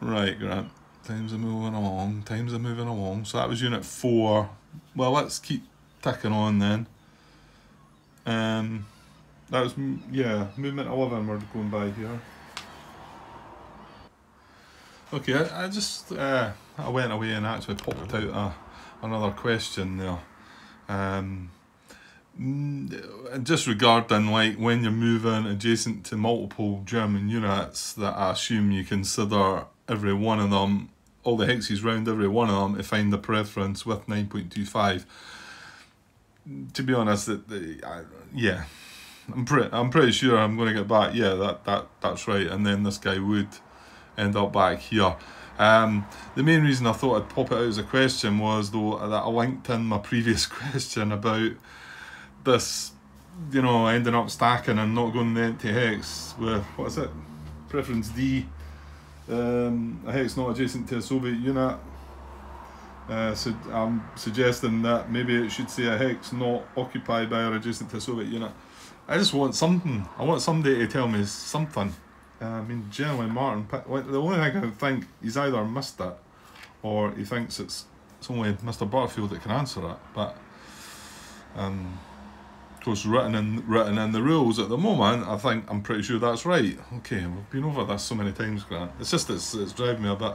[SPEAKER 1] Right, Grant. Times are moving along. So that was unit 4. Well, let's keep ticking on then. That was, yeah, movement 11 we're going by here. Okay, I just, I went away and actually popped out another question there. Just regarding, like, when you're moving adjacent to multiple German units, that I assume you consider every one of them, all the hexes round every one of them, to find the preference with 9.25. To be honest, yeah, I'm pretty sure I'm going to get back. Yeah, that's right. And then this guy would end up back here. The main reason I thought I'd pop it out as a question was, though, that I linked in my previous question about this, you know, ending up stacking and not going the empty hex with, what is it, preference D, a hex not adjacent to a Soviet unit. So I'm suggesting that maybe it should say a hex not occupied by or adjacent to a Soviet unit. I just want something. I want somebody to tell me something. I mean, generally Martin, the only thing I can think, he's either missed it or he thinks it's only Mr. Butterfield that can answer it. But of course, written in the rules at the moment, I'm pretty sure that's right. Okay, we've been over this so many times, Grant. It's just it's driving me a bit.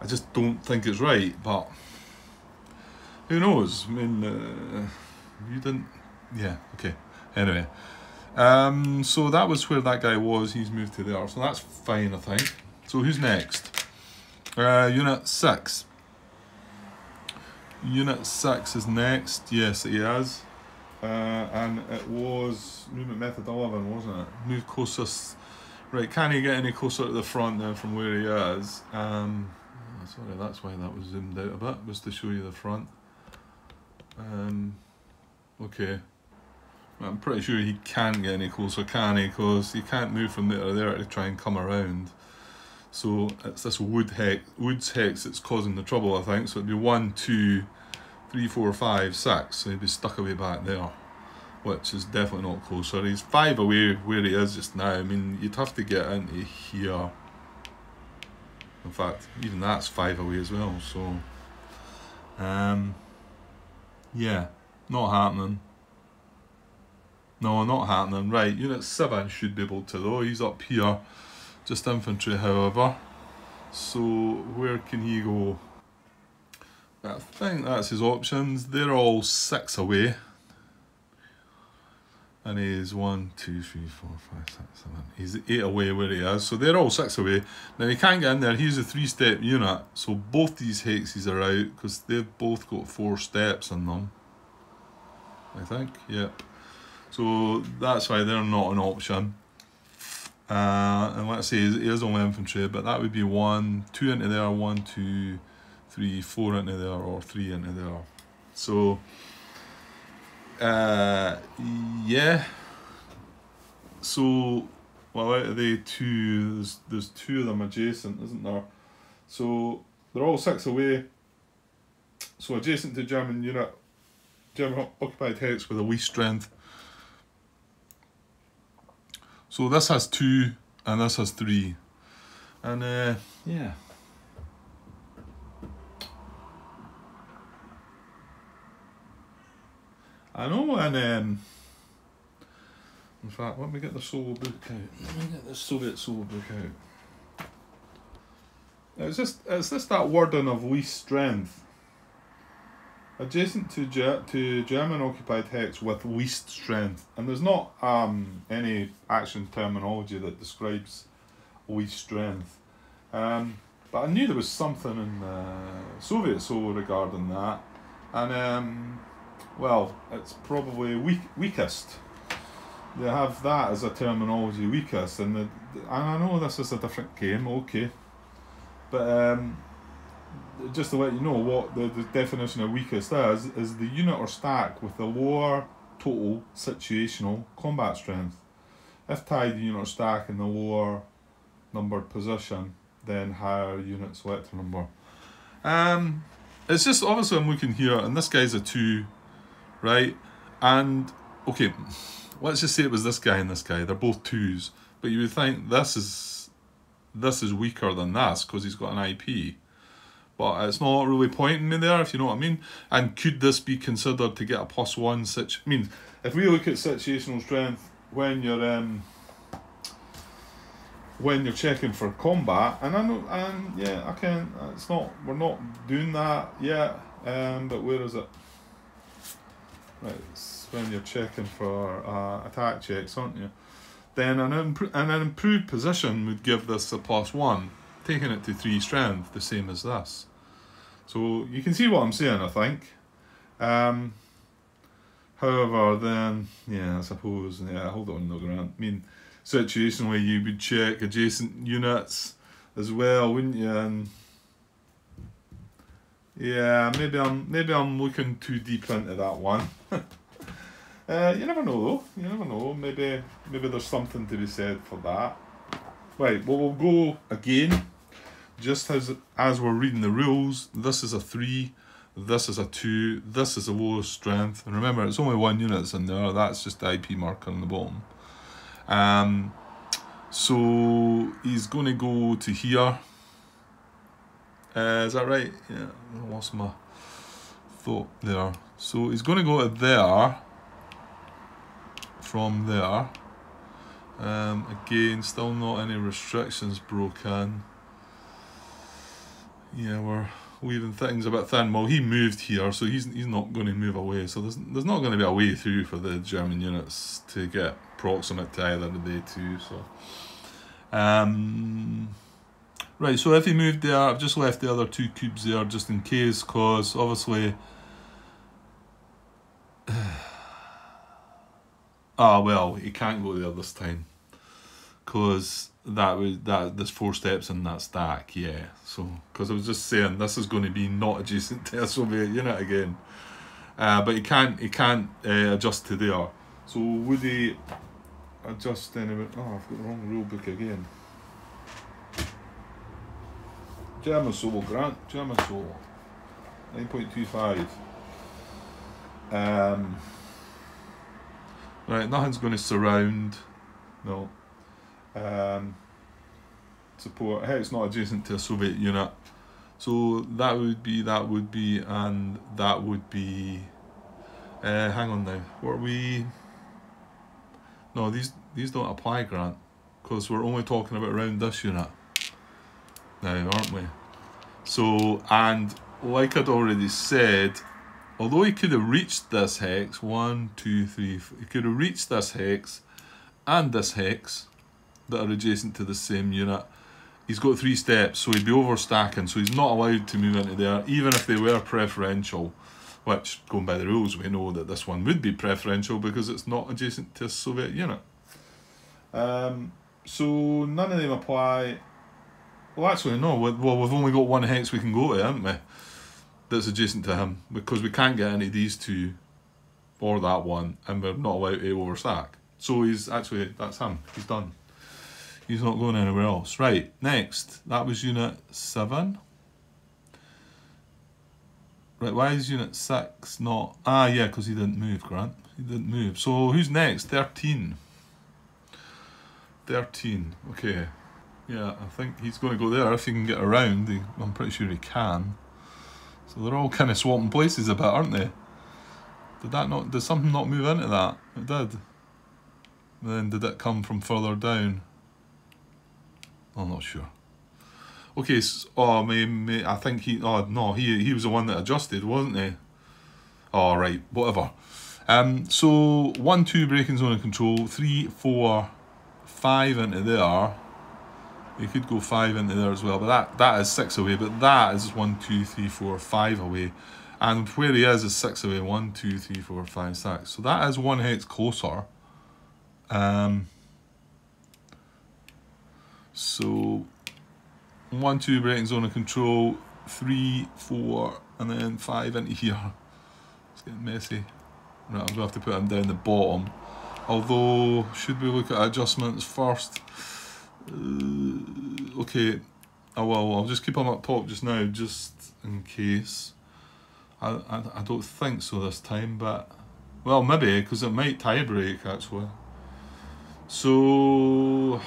[SPEAKER 1] I just don't think it's right, but who knows? I mean, you didn't. Yeah. Okay. Anyway, so that was where that guy was. He's moved to there, so that's fine, I think. So who's next? Unit 6. Unit 6 is next. Yes, it is. And it was movement method 11, wasn't it? Move closest. Right, can he get any closer to the front then from where he is? Sorry, that's why that was zoomed out a bit, was to show you the front. Okay. I'm pretty sure he can't get any closer, can he? Because he can't move from there to there to try and come around. So it's this wood's hex that's causing the trouble, I think. So it'd be 1, 2, 3, 4, 5, 6. So he'd be stuck away back there, which is definitely not closer. He's 5 away where he is just now. I mean, you'd have to get into here. In fact, even that's 5 away as well. So, yeah, not happening. No, not happening. Right, Unit 7 should be able to though. He's up here. Just infantry, however. So where can he go? I think that's his options. They're all 6 away. And he's 1, 2, 3, 4, 5, 6, 7. He's 8 away where he is. So they're all 6 away. Now he can't get in there. He's a 3-step unit. So both these hexes are out because they've both got 4 steps in them. I think. Yep. So that's why they're not an option. And let's say he is only infantry, but that would be 1, 2 into there, 1, 2, 3, 4 into there, or 3 into there. So, yeah. So, well, out of the 2, there's 2 of them adjacent, isn't there? So they're all 6 away. So adjacent to German unit, German occupied hex with a least strength. So this has 2 and this has 3. And yeah. I know, and in fact, let me get the solo book out. Let me get the Soviet solo book out. It's just that wording of least strength. Adjacent to German occupied hex with least strength, and there's not any action terminology that describes least strength. But I knew there was something in Soviet solo regarding that, and well, it's probably weakest. They have that as a terminology, weakest, and I know this is a different game, okay, but just to let you know what the definition of weakest is the unit or stack with the lower total situational combat strength. If tied, the unit or stack in the lower numbered position, then higher unit selector number. It's just, obviously I'm looking here, and this guy's a 2, right? And, okay, let's just say it was this guy and this guy. They're both 2s, but you would think this is weaker than this because he's got an IP. But it's not really pointing me there, if you know what I mean. And could this be considered to get a +1 I mean, if we look at situational strength when you're checking for combat, and I know, and yeah, I can. It's not. We're not doing that yet. But where is it? Right, it's when you're checking for attack checks, aren't you? Then an improved position would give this a +1. Taking it to 3 strength, the same as this. So you can see what I'm saying, I think. However, then, yeah, I suppose, yeah, hold on, no, Grant. I mean, situationally, you would check adjacent units as well, wouldn't you? And yeah, maybe I'm looking too deep into that one. You never know, though. You never know. Maybe there's something to be said for that. Right. Well, we'll go again. Just as we're reading the rules, this is a 3, this is a 2, this is the lowest strength. And remember, it's only 1 unit that's in there. That's just the IP marker on the bottom. So he's going to go to here. Is that right? Yeah, I lost my thought there. So he's going to go to there. From there. Again, still not any restrictions broken. Yeah, we're leaving things a bit thin. Well, he moved here, so he's not going to move away. So there's not going to be a way through for the German units to get proximate to either of the 2. So, right. So if he moved there, I've just left the other 2 cubes there just in case, because obviously Ah, well, he can't go there this time. Because there's 4 steps in that stack, yeah. So, because I was just saying, this is going to be not adjacent to a Soviet unit again. But he can't adjust to there. So would he adjust anyway? Oh, I've got the wrong rule book again. German solo, Grant. German solo. 9.25. Right, nothing's going to surround. No. Support. Hey, it's not adjacent to a Soviet unit. So that would be, and that would be. Hang on now. What are we? No, these don't apply, Grant, because we're only talking about around this unit now, aren't we? So, and like I'd already said, although he could have reached this hex, 1, 2, 3, 4, he could have reached this hex and this hex that are adjacent to the same unit. He's got 3 steps, so he'd be overstacking, so he's not allowed to move into there, even if they were preferential, which, going by the rules, we know that this one would be preferential because it's not adjacent to a Soviet unit. So none of them apply. Well, actually, no. Well, we've only got 1 hex we can go to, haven't we? That's adjacent to him, because we can't get into these 2 or that one, and we're not allowed to overstack. So he's actually, that's him. He's done. He's not going anywhere else. Right, next. That was unit 7. Right, why is unit 6 not... Ah, yeah, because he didn't move, Grant. He didn't move. So who's next? 13. 13, okay. Yeah, I think he's going to go there if he can get around. I'm pretty sure he can. So they're all kind of swapping places a bit, aren't they? Did something not move into that? It did. Then did it come from further down? I'm not sure. Okay, so, I think he was the one that adjusted, wasn't he? Oh, right, whatever. So 1, 2 braking zone of control, 3, 4, 5 into there. You could go 5 into there as well, but that is 6 away. But that is 1, 2, 3, 4, 5 away, and where he is 6 away. 1, 2, 3, 4, 5, 6. So that is 1 hex closer. So 1, 2 braking zone of control, 3, 4, and then 5 into here. It's getting messy. Right, I'm going to have to put him down the bottom. Although, should we look at adjustments first? Okay. Oh well, I'll just keep him up top just now, just in case. I don't think so this time, but... Well, maybe, because it might tie break, actually. So...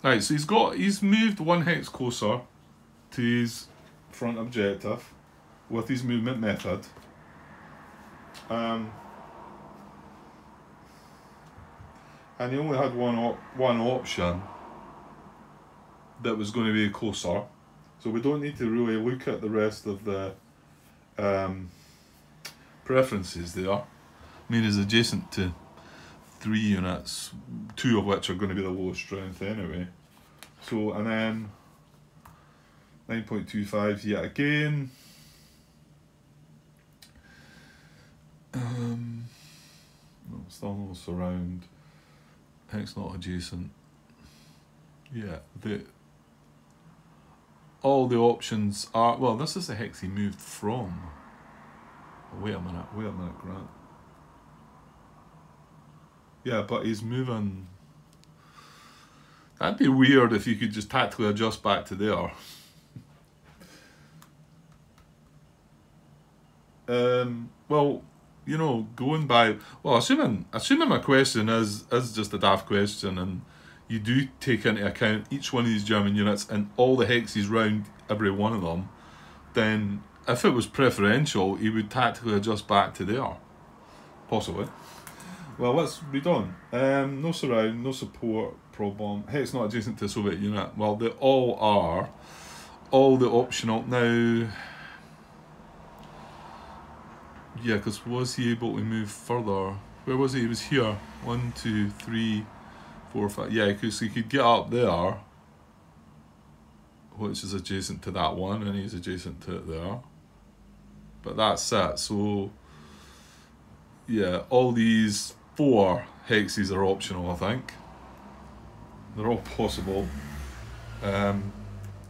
[SPEAKER 1] Right, so he's moved 1 hex closer to his front objective with his movement method. And he only had one option that was going to be closer, so we don't need to really look at the rest of the preferences there. I mean, it's adjacent to 3 units, 2 of which are going to be the lowest strength anyway. So, and then 9.25 yet again. No, still no surround. Hex not adjacent. Yeah, all the options are... Well, this is the hex he moved from. Oh, wait a minute, Grant. Yeah, but he's moving... That'd be weird if you could just tactically adjust back to there. Well, you know, going by... Well, assuming my question is just a daft question, and you do take into account each one of these German units and all the hexes round every one of them, then if it was preferential, he would tactically adjust back to there. Possibly. Well, let's read on. No surround, no support problem. Hex not adjacent to a Soviet unit. Well, they all are. All the optional... Now... Yeah, because was he able to move further? Where was he? He was here. 1, 2, 3, 4, 5. Yeah, because he could get up there, which is adjacent to that one, and he's adjacent to it there. But that's it. So yeah, all these 4 hexes are optional, I think. They're all possible.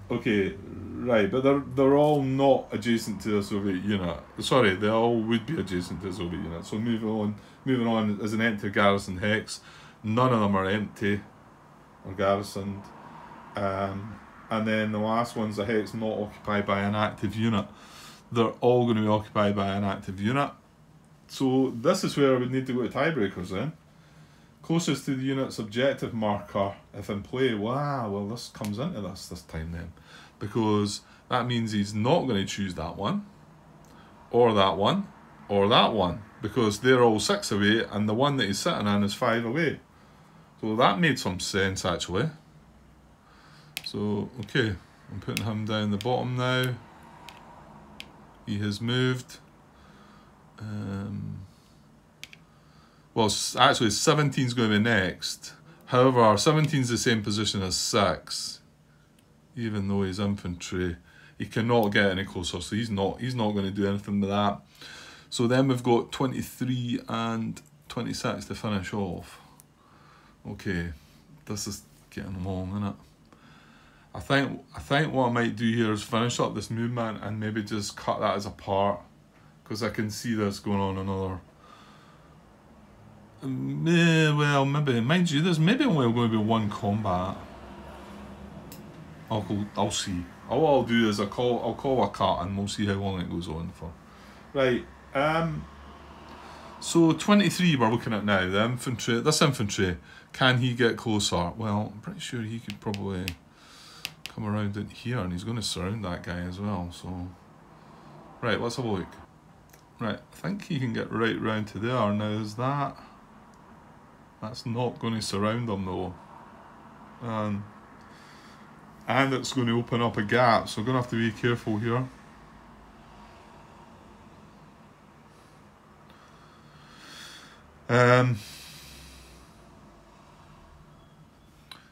[SPEAKER 1] Okay, right, but they're all not adjacent to a Soviet unit. Sorry, they all would be adjacent to a Soviet unit. So moving on as an empty garrison hex. None of them are empty or garrisoned. And then the last one's a hex not occupied by an active unit. They're all going to be occupied by an active unit. So this is where I would need to go to tiebreakers then. Closest to the unit's objective marker, if in play. Wow, well this comes into this time then. Because that means he's not going to choose that one, or that one, or that one. Because they're all 6 away, and the one that he's sitting in is 5 away. So that made some sense actually. So, okay, I'm putting him down the bottom now. He has moved. Well, actually 17's going to be next. However, 17's the same position as 6. Even though he's infantry. He cannot get any closer, so he's not going to do anything with that. So then we've got 23 and 26 to finish off. Okay, this is getting long, isn't it? I think what I might do here is finish up this movement and maybe just cut that as a part, because I can see this going on another. Well, maybe, mind you, there's maybe only going to be 1 combat. I'll see. All I'll do is I'll call a cut and we'll see how long it goes on for. Right. So 23 we're looking at now. The infantry. This infantry, can he get closer? Well, I'm pretty sure he could probably come around in here, and he's going to surround that guy as well. So, right, let's have a look. Right, I think he can get right round to there. Now is that's not going to surround him though, and it's going to open up a gap. So we're going to have to be careful here.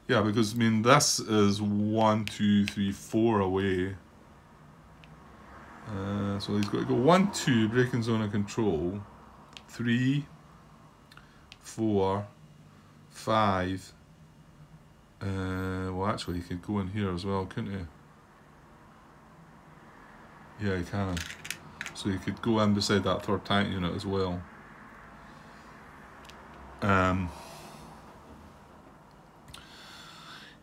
[SPEAKER 1] Yeah, because I mean this is 1, 2, 3, 4 away. So he's got to go 1, 2, breaking zone of control. 3, 4, 5. Well, actually, he could go in here as well, couldn't he? Yeah, he can. So he could go in beside that 3rd tank unit as well.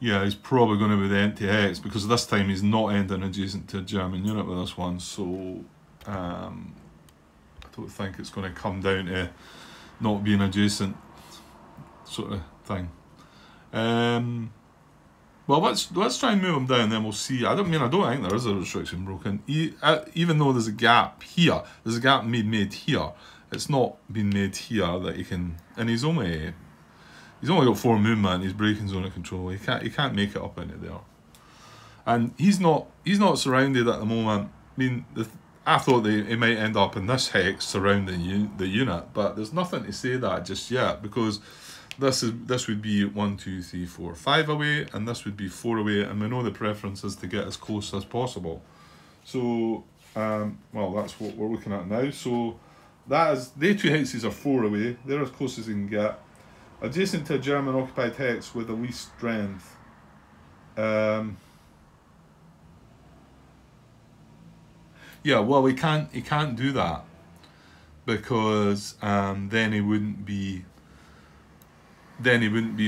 [SPEAKER 1] Yeah, he's probably going to be the empty hex, because this time he's not ending adjacent to a German unit with this one, so I don't think it's going to come down to not being adjacent sort of thing. Well, let's try and move him down, then we'll see. I don't think there is a restriction broken. Even though there's a gap here, there's a gap made here. It's not been made here that he can, and he's only got 4 movement. He's breaking zone of control. He can't make it up into there, and he's not surrounded at the moment. I mean, I thought he might end up in this hex surrounding the unit, but there's nothing to say that just yet, because this would be 1, 2, 3, 4, 5 away, and this would be 4 away, and we know the preference is to get as close as possible. So, well, that's what we're looking at now. So that is, the 2 hexes are 4 away. They're as close as you can get. Adjacent to a German occupied hex with the least strength. Yeah, well, he can't do that, because then he wouldn't be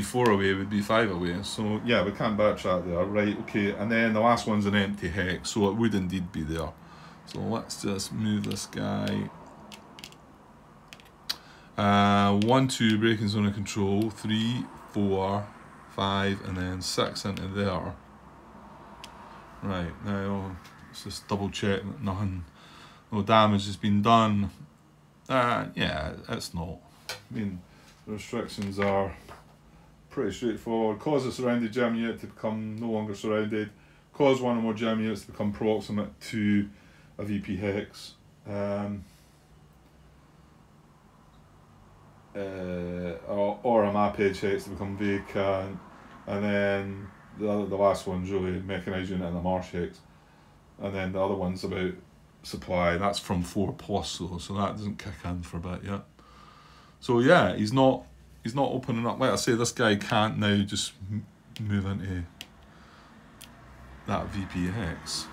[SPEAKER 1] 4 away, it would be 5 away. So yeah, we can't backtrack there. Right, okay, and then the last one's an empty hex, so it would indeed be there. So let's just move this guy. 1, 2, breaking zone of control. 3, 4, 5, and then 6 into there. Right, now let's just double check that no damage has been done. Yeah, it's not. I mean, the restrictions are pretty straightforward. Cause a surrounded German unit to become no longer surrounded. Cause 1 or more German units to become proximate to a VP hex. Or a map edge hex to become vacant. And then the last one's really mechanised unit and a marsh hex. And then the other one's about supply. That's from 4+ though, so that doesn't kick in for a bit yet. So yeah, he's not opening up. Like I say, this guy can't now just move into that VP hex.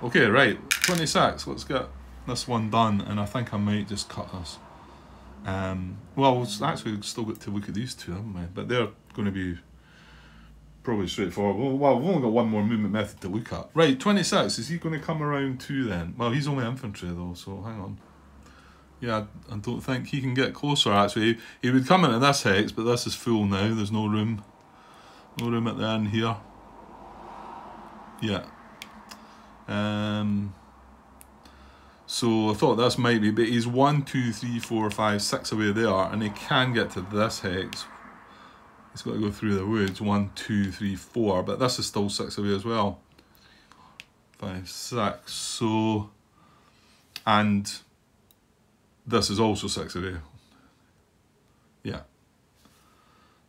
[SPEAKER 1] Okay, right, 26. Let's get this one done, and I think I might just cut this. Well, actually, we've still got to look at these two, haven't we? But they're going to be probably straightforward. Well, we've only got one more movement method to look at. Right, 26. Is he going to come around too then? Well, he's only infantry though, so hang on. Yeah, I don't think he can get closer actually. He would come into this hex, but this is full now. There's no room. No room at the end here. Yeah. So I thought this might be, but he's 1, 2, 3, 4, 5, 6 away there, and he can get to this hex. He's got to go through the woods. 1, 2, 3, 4, but this is still 6 away as well. 5, 6. So, and this is also 6 away. Yeah.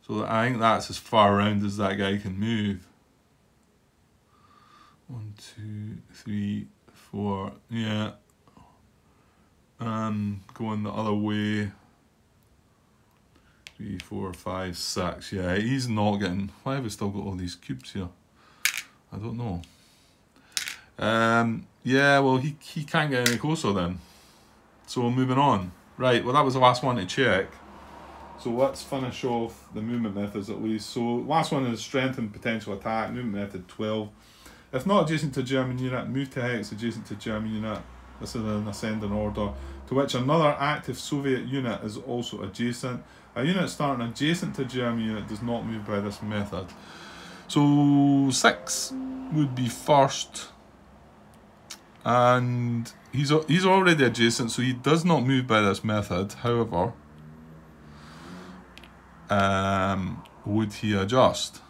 [SPEAKER 1] So I think that's as far around as that guy can move. 1, 2, 3, 4. Yeah. Going the other way. 3, 4, 5, 6. Yeah, he's not getting. Why have we still got all these cubes here? I don't know. Yeah, well, he can't get any closer then. So moving on. Right, well, that was the last one to check. So let's finish off the movement methods at least. So last one is strength and potential attack. Movement method 12. If not adjacent to German unit, move to hex adjacent to German unit. This is an ascending order, to which another active Soviet unit is also adjacent. A unit starting adjacent to German unit does not move by this method. So 6 would be first, and he's already adjacent, so he does not move by this method. However, would he adjust?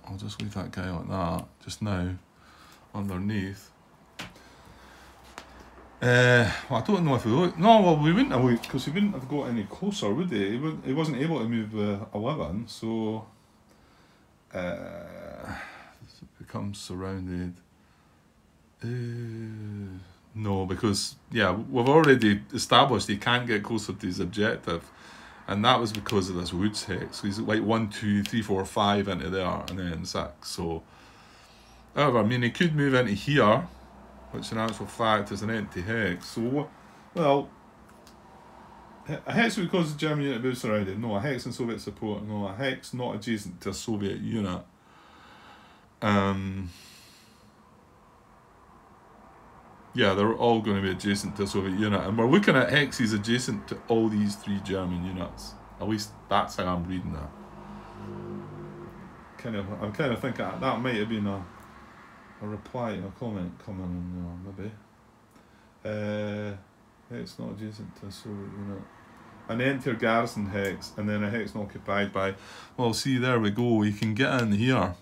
[SPEAKER 1] I'll just leave that guy like that just now underneath. Well, I don't know if we look. No, well, we wouldn't have looked because he wouldn't have got any closer, would he? He wasn't able to move with 11, so it becomes surrounded. No, because yeah, we've already established he can't get closer to his objective, and that was because of this woods hex. So he's like 1, 2, 3, 4, 5 into there, and then 6. So, however, I mean, he could move into here, which in actual fact is an empty hex. So, well, a hex would cause the German unit to be surrounded. No, a hex in Soviet support. No, a hex not adjacent to a Soviet unit. Yeah, they're all going to be adjacent to a Soviet unit. And we're looking at hexes adjacent to all these 3 German units. At least that's how I'm reading that. I'm kind of thinking that might have been a reply to a comment coming in there, maybe. Hex not adjacent to a Soviet unit. An enter garrison hex, and then a hex not occupied by. Well, see, there we go. You can get in here,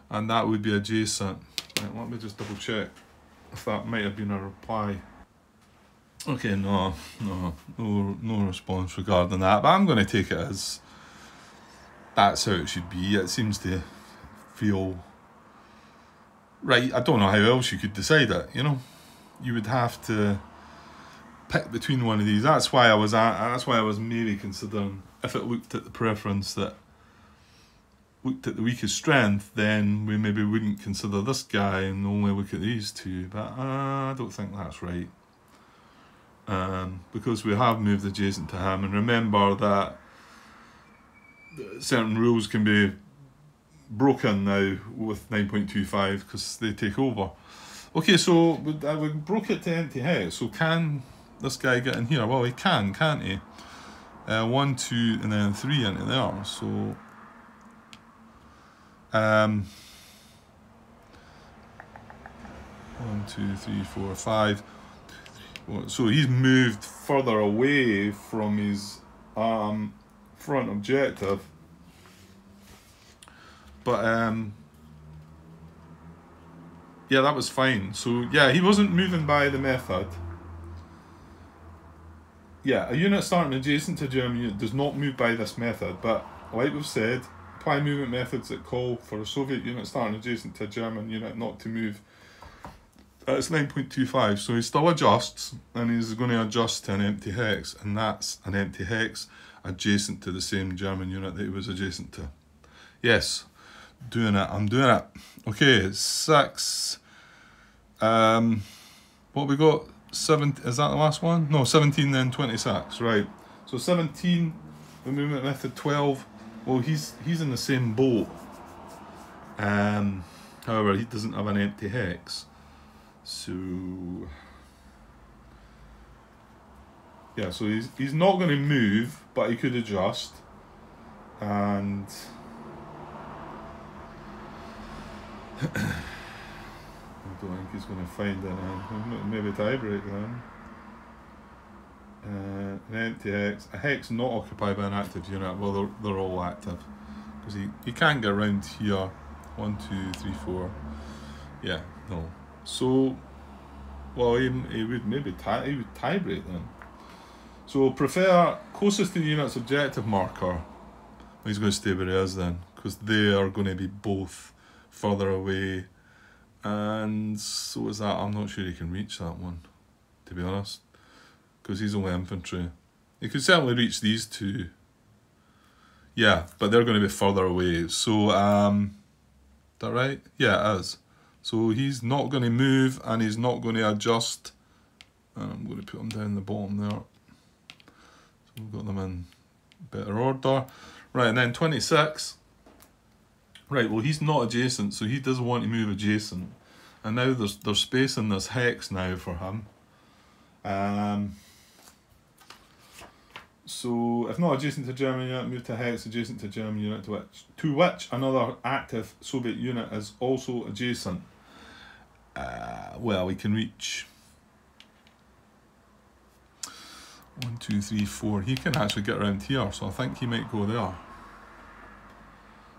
[SPEAKER 1] and that would be adjacent. Right, let me just double check if that might have been a reply. Okay, no response regarding that, but I'm going to take it as that's how it should be. It seems to feel right. I don't know how else you could decide it, you know. You would have to pick between one of these. That's why I was maybe considering, if it looked at the preference that looked at the weakest strength, then we maybe wouldn't consider this guy and only look at these two. But I don't think that's right, because we have moved adjacent to him, and remember that certain rules can be broken now with 9.25 because they take over. Okay, so we broke it to empty hex. So can this guy get in here? Well, he can, can't he? 1, 2, and then 3 into there. So 1, 2, 3, 4, 5. So he's moved further away from his front objective. But yeah, that was fine. So yeah, he wasn't moving by the method. Yeah, a unit starting adjacent to a German unit does not move by this method, but like we've said, apply movement methods that call for a Soviet unit starting adjacent to a German unit not to move It's 9.25, so he still adjusts, and he's going to adjust to an empty hex, and that's an empty hex adjacent to the same German unit that he was adjacent to. Yes, doing it, I'm doing it. Okay, 6. What we got? 7, is that the last one? No, 17 then 26, right. So 17, the movement method 12, well he's in the same boat. However, he doesn't have an empty hex. So yeah, so he's not going to move, but he could adjust, and I don't think he's going to find it. Maybe tiebreak then. An empty hex, a hex not occupied by an active unit. Well, they're all active because he can't get around here. 1, 2, 3, 4. Yeah, no. So, well, he would maybe tiebreak then. So prefer closest to the unit's objective marker. He's going to stay where he is then, because they are going to be both further away. And so is that. I'm not sure he can reach that one, to be honest, because he's only infantry. He could certainly reach these two. Yeah, but they're going to be further away. So, is that right? Yeah, it is. So he's not going to move, and he's not going to adjust. And I'm going to put him down the bottom there. So we've got them in better order. Right, and then 26. Right, well he's not adjacent, so he doesn't want to move adjacent. And now there's space in this hex now for him. So if not adjacent to German unit, move to hex adjacent to German unit to which another active Soviet unit is also adjacent. Well, we can reach 1, 2, 3, 4. He can actually get around here, so I think he might go there.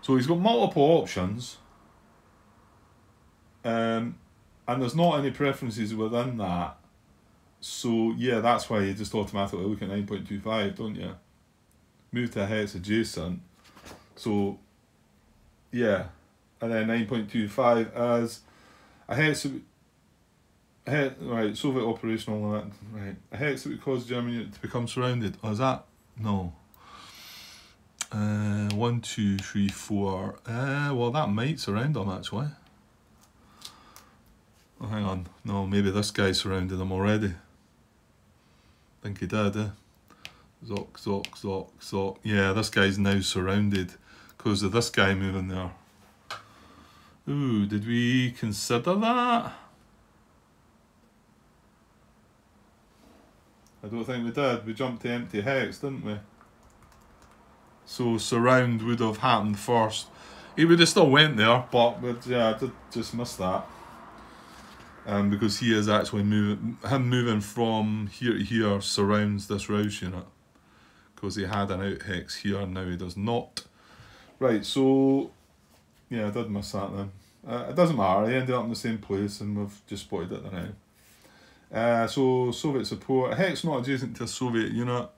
[SPEAKER 1] So he's got multiple options, and there's not any preferences within that. So yeah, that's why you just automatically look at 9.25, don't you? Move to a hex adjacent. So yeah, and then 9.25 as a hex. Right, Soviet operational limit. Right, a hex that would cause German unit to become surrounded. Oh, is that? No. 1, 2, 3, 4. Well, that might surround them actually. Oh, hang on. No, maybe this guy surrounded them already. I think he did. Zoc, zoc, zoc, zoc. Yeah, this guy's now surrounded because of this guy moving there. Ooh, did we consider that? I don't think we did. We jumped to empty hex, didn't we? So surround would have happened first. He would have still went there, but yeah, I did just miss that. Because he is actually moving from here to here surrounds this Rouse unit. Because he had an out hex here and now he does not. Right, so yeah, I did miss that then. It doesn't matter, he ended up in the same place and we've just spotted it there now. So Soviet support, a hex not adjacent to a Soviet unit.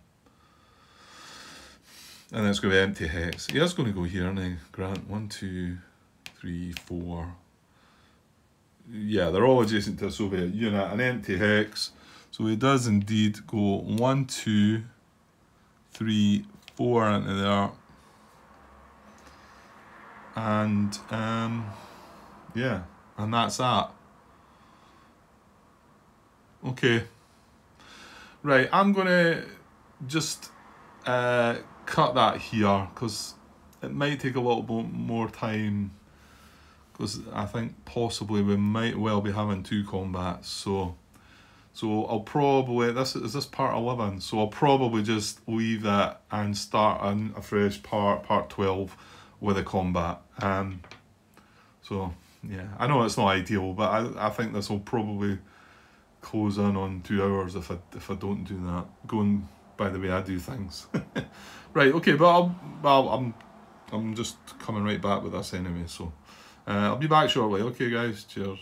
[SPEAKER 1] And it's going to be empty hex. He is going to go here now. Grant 1, 2, 3, 4. Yeah, they're all adjacent to a Soviet unit. An empty hex. So he does indeed go 1, 2, 3, 4 into there. And yeah, and that's that. Okay. Right, I'm going to just cut that here because it might take a little bit more time, because I think possibly we might well be having 2 combats. So I'll probably, is this part 11, so I'll probably just leave that and start a fresh part 12 with a combat. So yeah, I know it's not ideal, but I think this will probably close in on 2 hours if I don't do that, going by the way I do things. Right, okay, but I'm just coming right back with this anyway, so I'll be back shortly. Okay guys, cheers.